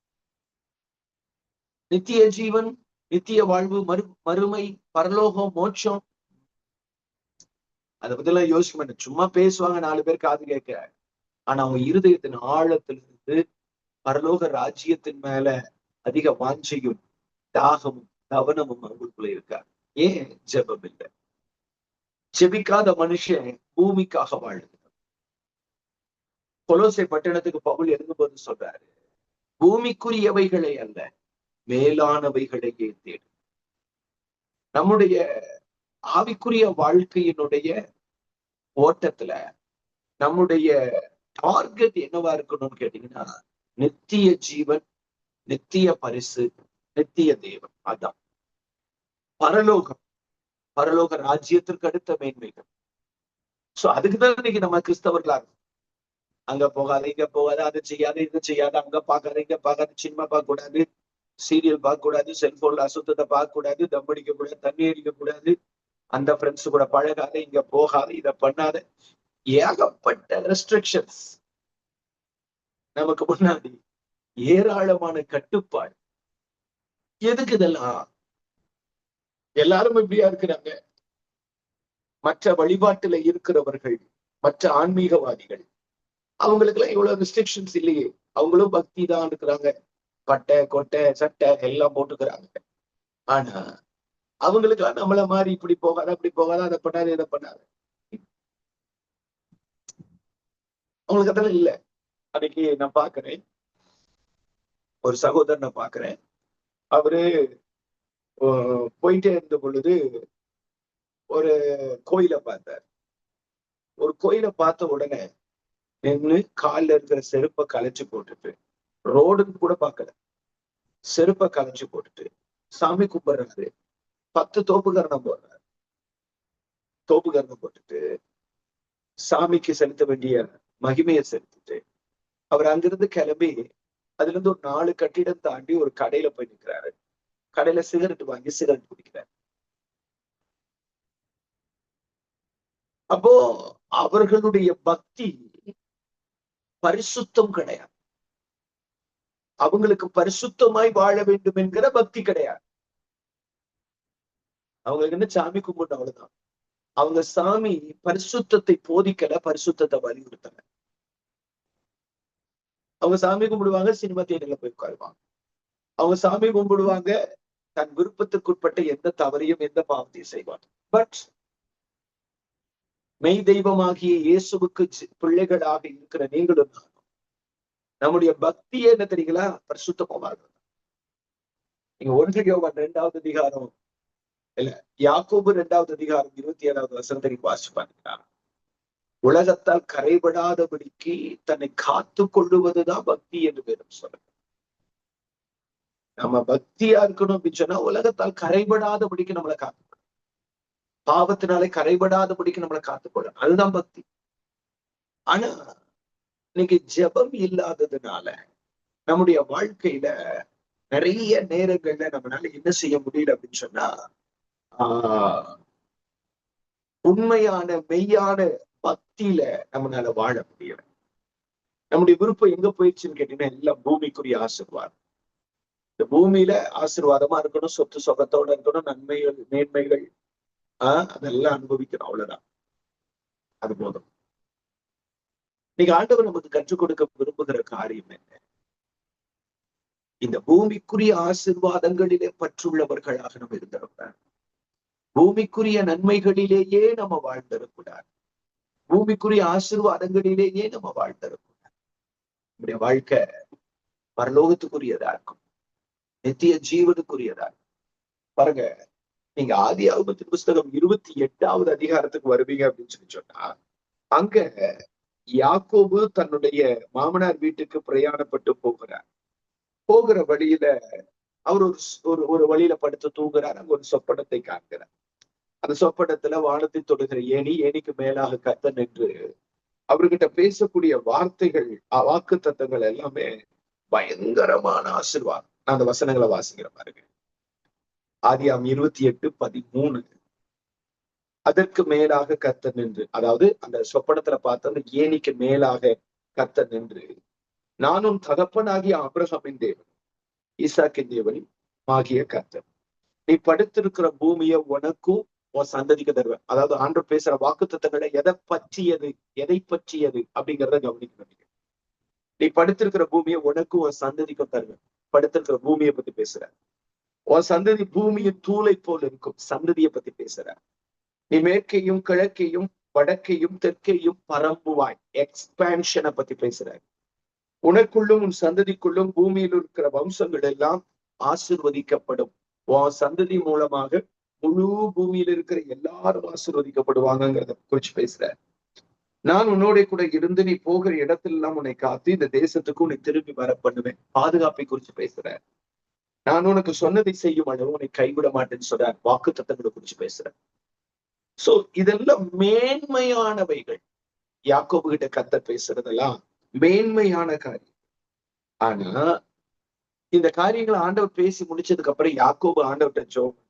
நித்திய ஜீவன், நித்திய வாழ்வு, மறுமை, பரலோகம், மோட்சம், அதை பத்தி எல்லாம் யோசிக்க மாட்டேன். சும்மா பேசுவாங்க, 4 பேர் காது கேட்க. ஆனா அவங்க இருதயத்தின் ஆழத்திலிருந்து பரலோக ராஜ்யத்தின் மேல அதிக வாஞ்சையும் தாகமும் கவனமும் அவங்களுக்குள்ள இருக்காரு. ஏன் ஜெபம் இல்லை? ஜெபிக்காத மனுஷன் பூமிக்காக வாழுது. கொலோசை பட்டணத்துக்கு பவுல் எழுதும்போது சொல்றாரு, பூமிக்குரியவைகளை அல்ல மேலானவைகளையே தேடும். நம்முடைய ஆவிக்குரிய வாழ்க்கையினுடைய ஓட்டத்துல நம்முடைய டார்கெட் என்னவா இருக்கணும்னு கேட்டீங்கன்னா, நித்திய ஜீவன், நித்திய பரிசு, நித்திய தேவன். அதான் பரலோகம், பரலோக ராஜ்யத்திற்கு அடுத்த மேன்மைகள். சோ அதுக்குதான் இன்னைக்கு நம்ம கிறிஸ்தவர்களா இருக்கும். அங்க போகாது, இங்க போகாது, அது செய்யாது, இது செய்யாது, அங்க பாக்காது, இங்க பாக்காது, சினிமா பார்க்க கூடாது, சீரியல் பார்க்க கூடாது, செல்போன்ல அசுத்தத்தை பார்க்க கூடாது, தம் அடிக்க கூடாது, தண்ணி அடிக்க கூடாது, அந்த ஃப்ரெண்ட்ஸ் கூட பழகாத, இங்க போகாது, இதை பண்ணாத, ஏகப்பட்ட ரெஸ்ட்ரிக்ஷன்ஸ் நமக்கு முன்னாடி, ஏராளமான கட்டுப்பாடு. எதுக்கு இதெல்லாம்? எல்லாரும் இப்படியா இருக்கிறாங்க. மற்ற வழிபாட்டுல இருக்கிறவர்கள், மற்ற ஆன்மீகவாதிகள், அவங்களுக்கு எல்லாம் இவ்வளவு ரெஸ்ட்ரிக்ஷன்ஸ் இல்லையே. அவங்களும் பக்தி தான் இருக்கிறாங்க, பட்டை கொட்டை சட்டை எல்லாம் போட்டுக்கிறாங்க. ஆனா அவங்களுக்கு எல்லாம் நம்மள மாதிரி இப்படி போகாத, அப்படி போகாத, அதை பண்ணாது, இதை பண்ணாது, அவங்களுக்கு அதெல்லாம் இல்லை. அன்னைக்கு நான் பாக்குறேன், ஒரு சகோதரனை பாக்குறேன். அவரு போயிட்டே இருந்த பொழுது ஒரு கோயிலை பார்த்தார். ஒரு கோயிலை பார்த்த உடனே நின்று காலில் இருக்கிற செருப்பை கலைச்சு போட்டுட்டு, ரோடுன்னு கூட பார்க்கல, செருப்பை கலைச்சு போட்டுட்டு சாமி கும்பிடுறாரு. 10 தோப்புகரணம் போடுறாரு. தோப்புகரணம் போட்டுட்டு சாமிக்கு செலுத்த வேண்டிய மகிமையை செலுத்திட்டு அவர் அங்கிருந்து கிளம்பி அதுல இருந்து ஒரு 4 கட்டிடம் தாண்டி ஒரு கடையில போய் நிற்கிறாரு. கடையில சிகரெட் வாங்கி சிகரெட் குடிக்கிறார். அப்போ அவர்களுடைய பக்தி பரிசுத்தம் கிடையாது. அவங்களுக்கு பரிசுத்தமாய் வாழ வேண்டும் என்கிற பக்தி கிடையாது. அவங்களுக்கு என்ன, சாமி கும்பிட்டு அவ்வளவுதான். அவங்க சாமி பரிசுத்தத்தை போதிக்கல, பரிசுத்தத்தை வலியுறுத்தல. அவங்க சாமி கும்பிடுவாங்க, சினிமா தியேட்டர்ல போய் உட்காருவாங்க. அவங்க சாமி கும்பிடுவாங்க, தன் விருப்பத்துக்குட்பட்ட எந்த தவறையும் எந்த பாவத்தையும் செய்வாங்க. பட் மெய் தெய்வமாகிய இயேசுவுக்கு பிள்ளைகளாக இருக்கிற நீங்களும் நம்முடைய பக்தியே என்ன தெரியுங்களா? பரிசுத்தமா வாழ்றது. நீங்க 1 யோவான் 2வது அதிகாரம் இல்ல, யாக்கோபு 2வது அதிகாரம் 27வது வசனத்தை வாசிச்சு பாத்தீங்கன்னா, உலகத்தால் கரைபடாதபடிக்கு தன்னை காத்து கொள்ளுவதுதான் பக்தி என்று வேதம் சொல்லுங்க. நம்ம பக்தியா இருக்கணும் அப்படின்னு சொன்னா உலகத்தால் கரைபடாதபடிக்கு நம்மளை காத்துக்கணும், பாவத்தினாலே கரைபடாதபடிக்கு நம்மளை காத்துக்கொள்ளணும், அதுதான் பக்தி. ஆனா இன்னைக்கு ஜெபம் இல்லாததுனால நம்முடைய வாழ்க்கையில நிறைய நேரங்கள்ல நம்மளால என்ன செய்ய முடியல அப்படின்னு சொன்னா, உண்மையான மெய்யான பக்தியில நம்மளால வாழ முடியல. நம்முடைய விருப்பம் எங்க போயிடுச்சுன்னு கேட்டீங்கன்னா, எல்லாம் பூமிக்குரிய ஆசீர்வாதம். இந்த பூமியில ஆசீர்வாதமா இருக்கணும், சொத்து சொகத்தோட இருக்கணும், நன்மைகள் மேன்மைகள் அதெல்லாம் அனுபவிக்கணும், அவ்வளவுதான். அது போதும். இன்னைக்கு ஆண்டவர் நமக்கு கற்றுக் கொடுக்க விரும்புகிற காரியம் என்ன? இந்த பூமிக்குரிய ஆசீர்வாதங்களிலே பற்றுள்ளவர்களாக நம்ம இருந்திருக்கிறார். பூமிக்குரிய நன்மைகளிலேயே நம்ம வாழ்ந்திருக்கூடாது. பூமிக்குரிய ஆசீர்வாதங்களிலேயே நம்ம வாழ்ந்திருக்கூடாது. நம்முடைய வாழ்க்கை பரலோகத்துக்குரியதா இருக்கும், நித்திய ஜீவனுக்குரியதா இருக்கும். பாருங்க, நீங்க ஆதியாகமத்தின் புஸ்தகம் 28வது அதிகாரத்துக்கு வருவீங்க அப்படின்னு சொல்லி சொன்னா, அங்க யாக்கோபு தன்னுடைய மாமனார் வீட்டுக்கு பிரயாணப்பட்டு போகிறார். போகிற வழியில அவர் ஒரு வழியில படுத்து தூங்குறார். அங்க ஒரு சொப்பனத்தை காண்கிறார். அந்த சொப்பனத்துல வானத்தை தொடுகிற ஏணிக்கு மேலாக கர்த்தர் நின்று அவர்கிட்ட பேசக்கூடிய வார்த்தைகள், வாக்கு தத்தங்கள் எல்லாமே பயங்கரமான ஆசீர்வாதம். நான் அந்த வசனங்களை வாசிக்கிற பாருங்க. ஆதியாகமம் 28:13. அதற்கு மேலாக கர்த்தர் நின்று, அதாவது அந்த சொப்பனத்துல பார்த்த அந்த ஏணிக்கு மேலாக கர்த்தர் நின்று, நானும் தகப்பனாகிய ஆபிரகாமின் தேவன், ஈசாக்கின் தேவன் ஆகிய கர்த்தர், நீ படுத்திருக்கிற பூமியை உனக்கும் உன் சந்ததிக்கு தருவேன். அதாவது ஆண்டவர் பேசுற வாக்குத்தத்தங்களை எதை பற்றியது அப்படிங்கிறத கவனிக்கணும். நீ படுத்திருக்கிற பூமியை உனக்கும் உன் சந்ததிக்கும் தருவேன். படுத்திருக்கிற பூமியை பத்தி பேசுற. உன் சந்ததி பூமியின் தூளை போல் இருக்கும். சந்ததியை பத்தி பேசுற. நீ மேற்கையும் கிழக்கையும் வடக்கையும் தெற்கையும் பரம்புவாய். எக்ஸ்பேன்ஷனை பத்தி பேசுற. உனக்குள்ளும் உன் சந்ததிக்குள்ளும் பூமியில் இருக்கிற வம்சங்கள் எல்லாம் ஆசிர்வதிக்கப்படும். உன் சந்ததி மூலமாக முழு பூமியில இருக்கிற எல்லாரும் ஆசிர்வதிக்கப்படுவாங்கிறத குறிச்சு பேசுற. நான் உன்னோட கூட இருந்து நீ போகிற இடத்துல எல்லாம் உன்னை காத்து இந்த தேசத்துக்கு உன்னை திரும்பி வர பண்ணுவேன். பாதுகாப்பை குறிச்சு பேசுற. நான் உனக்கு சொன்னதை செய்யும் அளவு உன்னை கைவிட மாட்டேன்னு சொல்ற. வாக்கு தத்தங்களை குறிச்சு பேசுற. சோ இதெல்லாம் மேன்மையானவைகள். யாக்கோபு கிட்ட கர்த்தர் பேசுறதெல்லாம் மேன்மையான காரியம். ஆனா இந்த காரியங்களை ஆண்டவர் பேசி முடிச்சதுக்கு அப்புறம் யாக்கோபு ஆண்டவர்கிட்ட ஜெபம்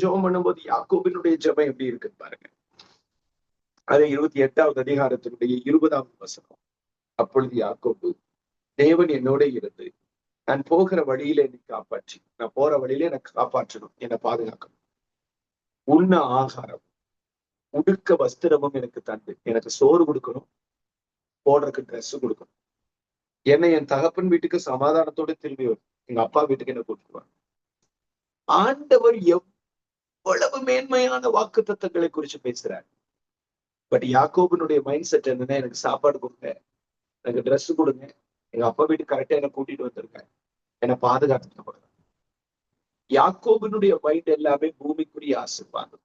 ஜெபம் பண்ணும்போது யாக்கோபினுடைய ஜெபம் எப்படி இருக்குன்னு பாருங்க. அது 28வது அதிகாரத்தினுடைய 20வது வசனம். அப்பொழுது யாக்கோபு, தேவன் என்னோட இருந்து நான் போகிற வழியில என்னை காப்பாற்றி, நான் போற வழியில எனக்கு காப்பாற்றணும், என்னை பாதுகாக்கணும். உண்ண ஆகாரம் உடுக்க வஸ்திரமும் எனக்கு தந்து, எனக்கு சோறு கொடுக்கணும், போடுறதுக்கு ட்ரெஸ் கொடுக்கணும். என்னை என் தகப்பன் வீட்டுக்கு சமாதானத்தோட திரும்பி வரும், எங்க அப்பா வீட்டுக்கு என்ன கூட்டிடுவாங்க. ஆண்டவர் எவ்வளவு மேன்மையான வாக்கு தத்தங்களை குறிச்சு பேசுறார். பட் யாக்கோபினுடைய மைண்ட் செட் என்னன்னா, எனக்கு சாப்பாடு கொடுங்க, எனக்கு ட்ரெஸ் கொடுங்க, எங்க அப்பா வீட்டுக்கு கரெக்டா என்ன கூட்டிட்டு வந்திருக்கேன், என்னை பாதுகாத்துட்டு போடுறேன். யாக்கோபினுடைய மைண்ட் எல்லாமே பூமிக்குரிய ஆசீர்வாதம்.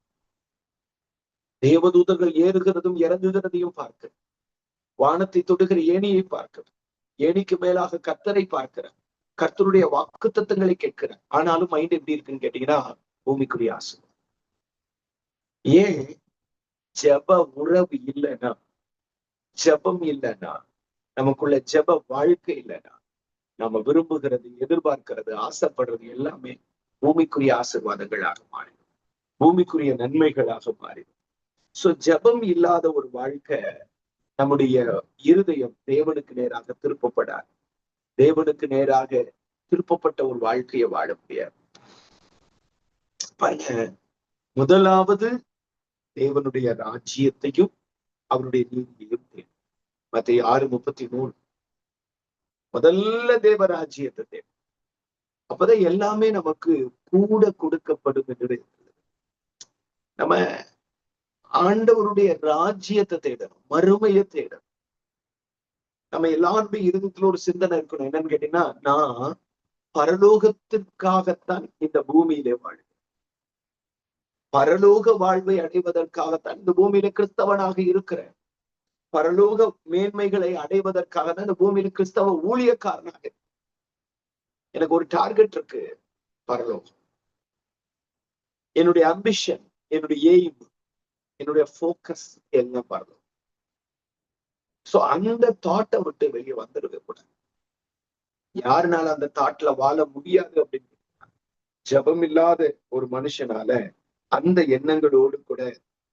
தேவதூதர்கள் ஏறுகிறதும் இறங்குகிறதையும் பார்க்க, வானத்தை தொடுகிற ஏணியை பார்க்க, ஏணிக்கு மேலாக கர்த்தரை பார்க்கிற, கர்த்தருடைய வாக்கு தத்தங்களை கேட்கிற. ஆனாலும் மைண்ட் எப்படி இருக்குன்னு கேட்டீங்கன்னா, பூமிக்குரிய ஆசீர்வாதம். ஏன்? ஜெப உறவு இல்லைன்னா, ஜெபம் இல்லைன்னா, நமக்குள்ள ஜெப வாழ்க்கை இல்லைன்னா, நம்ம விரும்புகிறது, எதிர்பார்க்கிறது, ஆசைப்படுறது எல்லாமே பூமிக்குரிய ஆசீர்வாதங்களாக மாறிடும், பூமிக்குரிய நன்மைகளாக மாறிடும். சோ ஜெபம் இல்லாத ஒரு வாழ்க்கை, நம்முடைய இருதயம் தேவனுக்கு நேராக திருப்பப்படாது. தேவனுக்கு நேராக திருப்பப்பட்ட ஒரு வாழ்க்கையை வாழ முடியாது. முதலாவது தேவனுடைய ராஜ்யத்தையும் அவருடைய நீதியையும் தேடும். மத்தேயு 6:33. முதல்ல தேவ ராஜ்யத்தை தேடும். அப்பதான் எல்லாமே நமக்கு கூட கொடுக்கப்படும் என்று. நம்ம ஆண்டவருடைய ராஜ்யத்தை தேடணும், மறுமையை தேடணும். நம்ம எல்லாருமே இருதயத்துல ஒரு சிந்தனை இருக்கணும். என்னன்னு கேட்டீங்கன்னா, நான் பரலோகத்திற்காகத்தான் இந்த பூமியிலே வாழ்கிறேன். பரலோக வாழ்வை அடைவதற்காகத்தான் இந்த பூமியில கிறிஸ்தவனாக இருக்கிறேன். பரலோக மேன்மைகளை அடைவதற்காக தான் இந்த பூமியில கிறிஸ்தவ ஊழியக்காரனாக. எனக்கு ஒரு டார்கெட் இருக்கு, பரலோகம். என்னுடைய அம்பிஷன், என்னுடைய எய்ம், என்னுடைய போக்கஸ் எல்லாம் பரலோகம். சோ அந்த தாட்டை விட்டு வெளியே வந்துருக்க கூடாது. யாருனால அந்த தாட்ல வாழ முடியாது அப்படின்னு, ஜெபம் இல்லாத ஒரு மனுஷனால அந்த எண்ணங்களோடு கூட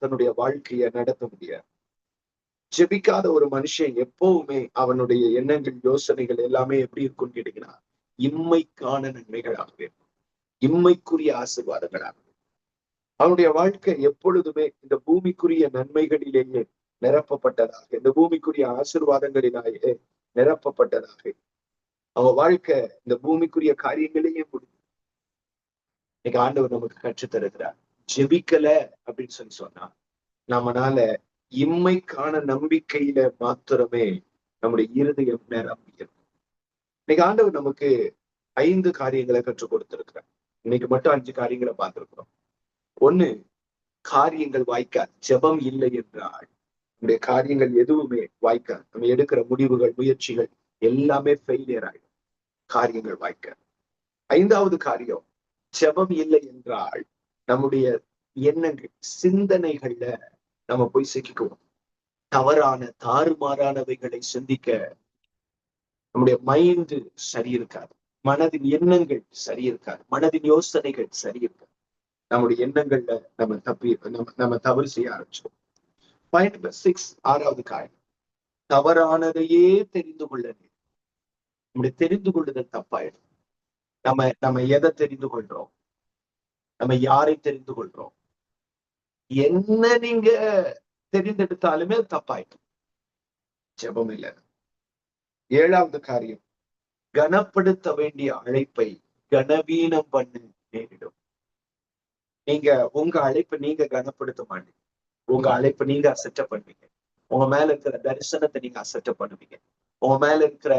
தன்னுடைய வாழ்க்கைய நடத்த முடியாது. ஜெபிக்காத ஒரு மனுஷன் எப்பவுமே அவனுடைய எண்ணங்கள், யோசனைகள் எல்லாமே எப்படி இருக்கும்னு கேட்டீங்கன்னா, இம்மைக்கான நன்மைகளாகவே, இம்மைக்குரிய ஆசீர்வாதங்களாக. அவனுடைய வாழ்க்கை எப்பொழுதுமே இந்த பூமிக்குரிய நன்மைகளிலேயே நிரப்பப்பட்டதாக, இந்த பூமிக்குரிய ஆசீர்வாதங்களிலேயே நிரப்பப்பட்டதாக. அவன் வாழ்க்கை இந்த பூமிக்குரிய காரியங்களையே முடியும். இன்னைக்கு ஆண்டவர் நமக்கு கற்றுத் தருகிறார். ஜெபிக்கல அப்படின்னு சொன்னா, நம்மனால இம்மைக்கான நம்பிக்கையில மாத்திரமே நம்முடைய இருதயம் நிரம்பிடும். இன்னைக்கு ஆண்டவர் நமக்கு 5 காரியங்களை கற்றுக் கொடுத்திருக்கிறார். இன்னைக்கு மட்டும் 5 காரியங்களை பார்த்திருக்கிறோம். 1, காரியங்கள் வாய்க்காது. ஜெபம் இல்லை என்றால் நம்முடைய காரியங்கள் எதுவுமே வாய்க்காது. நம்ம எடுக்கிற முடிவுகள், முயற்சிகள் எல்லாமே ஃபெயிலியர் ஆயிடும். காரியங்கள் வாய்க்காது. 5வது காரியம், ஜெபம் இல்லை என்றால் நம்முடைய எண்ணங்கள், சிந்தனைகள்ல நம்ம போய் சிக்கிக்குவோம். தவறான, தாறுமாறானவைகளை சிந்திக்க நம்முடைய மைண்ட் சரி இருக்காது. மனதின் எண்ணங்கள் சரி இருக்காது. மனதின் யோசனைகள் சரி இருக்காது. நம்முடைய எண்ணங்கள்ல நம்ம தவறு செய்ய ஆரம்பிச்சோம். பாயிண்ட் நம்பர் 6, 6வது காரியம், தவறானதையே தெரிந்து கொள்ள. நம்முடைய தெரிந்து கொள்ளுதல் தப்பாயிடும். நம்ம எதை தெரிந்து கொள்றோம்? நம்ம யாரை தெரிந்து கொள்றோம்? என்ன நீங்க தெரிந்தெடுத்தாலுமே தப்பாயிடும். ஜெபம் இல்லை. 7வது காரியம், கனப்படுத்த வேண்டிய அழைப்பை கனவீனம் பண்ண நேரிடும். நீங்க உங்க அழைப்பை நீங்க கனப்படுத்த மாட்டீங்க. உங்க அழைப்பை நீங்க அசட்டை பண்ணுவீங்க. உங்க மேல இருக்கிற தரிசனத்தை நீங்க அசட்டை பண்ணுவீங்க. உங்க மேல இருக்கிற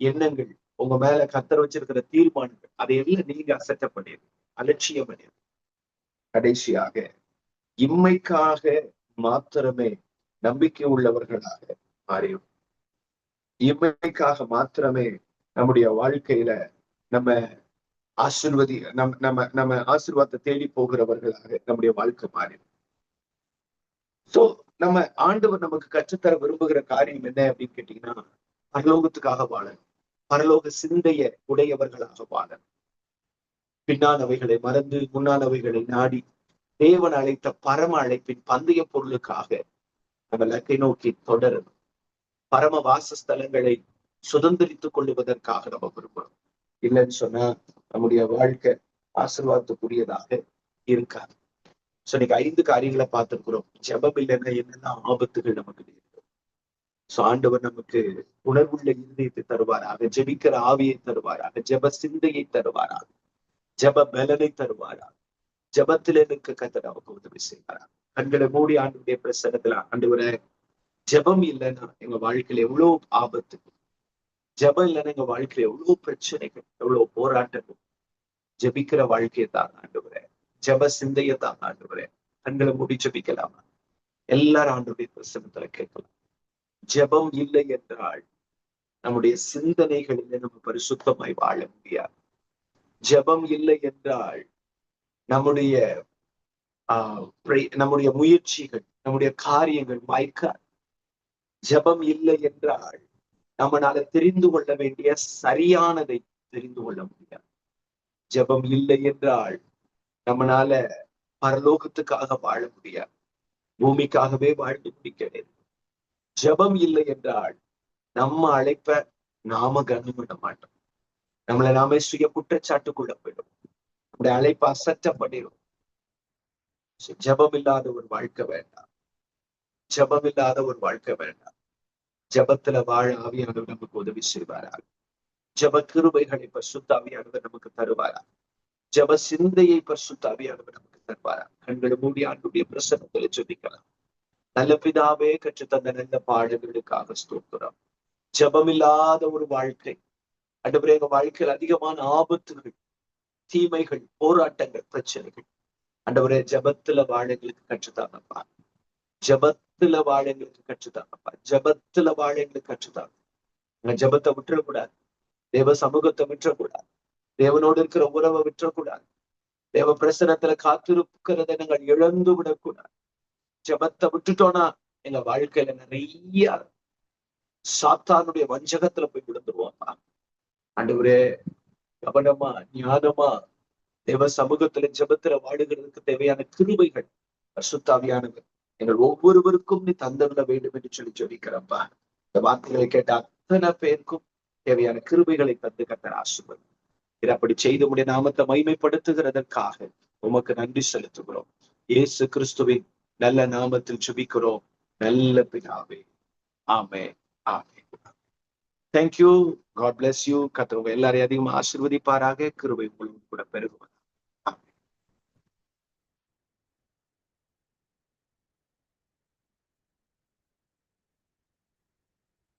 எண்ணங்கள், உங்க மேல கத்தர் வச்சிருக்கிற தீர்மானங்கள், அதையெல்லாம் நீங்க அசட்டை பண்ணிடுங்க, அலட்சியம் பண்ணிடுங்க. கடைசியாக, இம்மைக்காக மாத்திரமே நம்பிக்கை உள்ளவர்களாக மாறிடும். இம்மைக்காக மாத்திரமே நம்முடைய வாழ்க்கையில நம்ம நம்ம ஆசீர்வாதத்தை தேடி போகிறவர்களாக நம்முடைய வாழ்க்கை மாறிடும். சோ நம்ம ஆண்டவர் நமக்கு கற்றுத்தர விரும்புகிற காரியம் என்ன அப்படின்னு கேட்டீங்கன்னா, பரலோகத்துக்காக வாழணும். பரலோக சிந்தைய உடையவர்களாக வாழணும். பின்னானவைகளை மறந்து முன்னானவைகளை நாடி தேவன் அழைத்த பரம அழைப்பின் பந்தய பொருளுக்காக நம்ம இலக்கை நோக்கி தொடரணும். பரம வாசஸ்தலங்களை சுதந்திரித்துக் கொள்ளுவதற்காக நம்ம விரும்பணும். இல்லைன்னு சொன்னா நம்முடைய வாழ்க்கை ஆசீர்வாதத்துக்குரியதாக இருக்காது. சோ இன்னைக்கு 5 காரியங்களை பார்த்திருக்கிறோம். ஜெபம் இல்லைன்னா என்னெல்லாம் ஆபத்துகள் நமக்கு நேரிடும். சோ ஆண்டவர் நமக்கு உணர்வுள்ள இருதயத்தை தருவாராக, ஜெபிக்கிற ஆவியை தருவாராக, ஜெப சிந்தையை தருவாராக, ஜெப பலனை தருவாராக. ஜெபத்திலே நிற்க கர்த்தர் நமக்கு உதவி செய்வாரா. கண்களை மூடி ஆண்டுடைய பிரசன்னத்துல, ஆண்டவரே, ஜெபம் இல்லைன்னா எங்க வாழ்க்கையில எவ்வளவு ஆபத்து, ஜெபம் இல்லைன்னா எங்க வாழ்க்கையில எவ்வளவு பிரச்சனைகள், எவ்வளவு போராட்டங்கள். ஜெபிக்கிற வாழ்க்கையை தான் ஆண்டவரே, ஜெப சிந்தையை தான் ஆண்டவரே. கண்களை மூடி ஜெபிக்கலாமா? எல்லாரும் ஆண்டுடைய பிரசன்னத்துல கேட்கலாம். ஜெபம் இல்லை என்றால் நம்முடைய சிந்தனைகளில நம்ம பரிசுத்தமாய் வாழ முடியாது. ஜெபம் இல்லை என்றால் நம்முடைய நம்முடைய முயற்சிகள், நம்முடைய காரியங்கள் வாய்க்காது. ஜெபம் இல்லை என்றால் நம்மளால தெரிந்து கொள்ள வேண்டிய சரியானதை தெரிந்து கொள்ள முடியாது. ஜெபம் இல்லை என்றால் நம்மளால பரலோகத்துக்காக வாழ முடியாது. பூமிக்காகவே வாழ்ந்து முடிக்க. ஜெபம் இல்லை என்றால் நம்ம அழைப்ப நாம கனமிட மாட்டோம். நம்மளை நாமே சுய குற்றச்சாட்டுக்குள்ள போயிடும். நம்முடைய அழைப்பை அசட்டப்படிடும். ஜெபம் இல்லாத ஒரு வாழ்க்கை வேண்டாம். ஜெபம் இல்லாத ஒரு வாழ்க்கை வேண்டாம். ஜெபத்துல வாழ ஆவியானவர் நமக்கு உதவி செய்வாராக. ஜெப கிருபைகளை பரிசுத்த ஆவியானவர் நமக்கு தருவாரா. ஜெப சிந்தையை பரிசுத்த ஆவியானவர் நமக்கு தருவாரா. கண்களை மூடி ஆண்டுடைய பிரசன்னத்துல ஜெபிக்கலாம். நல்ல பிதாவே, கற்றுத்தந்த நல்ல பாடல்களுக்காக ஸ்தோத்திரம். ஜெபம் இல்லாத ஒரு வாழ்க்கை ஆண்டவரே, எங்க வாழ்க்கையில் அதிகமான ஆபத்துகள், தீமைகள், போராட்டங்கள், பிரச்சனைகள். ஆண்டவரே, ஜெபத்துல வாழ எங்களுக்கு கற்றுத்தாங்கப்பா. ஜெபத்துல வாழ எங்களுக்கு கற்றுத்தாங்கப்பா. ஜெபத்துல வாழ எங்களுக்கு கற்றுத்தாங்க. எங்க ஜெபத்தை விட்டுறக்கூடாது. தேவ சமூகத்தை விட்டுறக்கூடாது. தேவனோடு இருக்கிற உறவை விட்டுறக்கூடாது. தேவ பிரசனத்துல காத்திருக்கிறத நாங்கள் இழந்து விடக்கூடாது. ஜெபத்தை விட்டுட்டோம்னா எங்க வாழ்க்கையில நிறைய சாத்தானுடைய வஞ்சகத்துல போய் விழுந்துருவோம்ப்பா. ஆண்டவரே, கவனமா ஞானமா தேவ சமூகத்துல ஜெபத்துல வாழுகிறதுக்கு தேவையான கிருபைகள் பரிசுத்தாவியானவர் எங்கள் ஒவ்வொருவருக்கும் நீ தந்துவிட வேண்டும் என்று சொல்லி ஜெபிக்கிறப்பா. இந்த வார்த்தைகளை கேட்ட அத்தனை பேருக்கும் தேவையான கிருபைகளை தந்து கர்த்தர் ஆசீர்வதி. இதை அப்படி செய்து உடைய நாமத்தை மகிமைப்படுத்துகிறதற்காக உமக்கு நன்றி செலுத்துகிறோம். இயேசு கிறிஸ்துவின் நல்ல நாமத்தில் ஜெபிக்கிறோம் நல்ல பிதாவே. Amen, amen. Thank you. God bless you. கர்த்தர் உங்க எல்லாரையும் அதிகமா ஆசீர்வதிப்பாராக. கிருபை உங்களுக்கு கூட பெருகும்.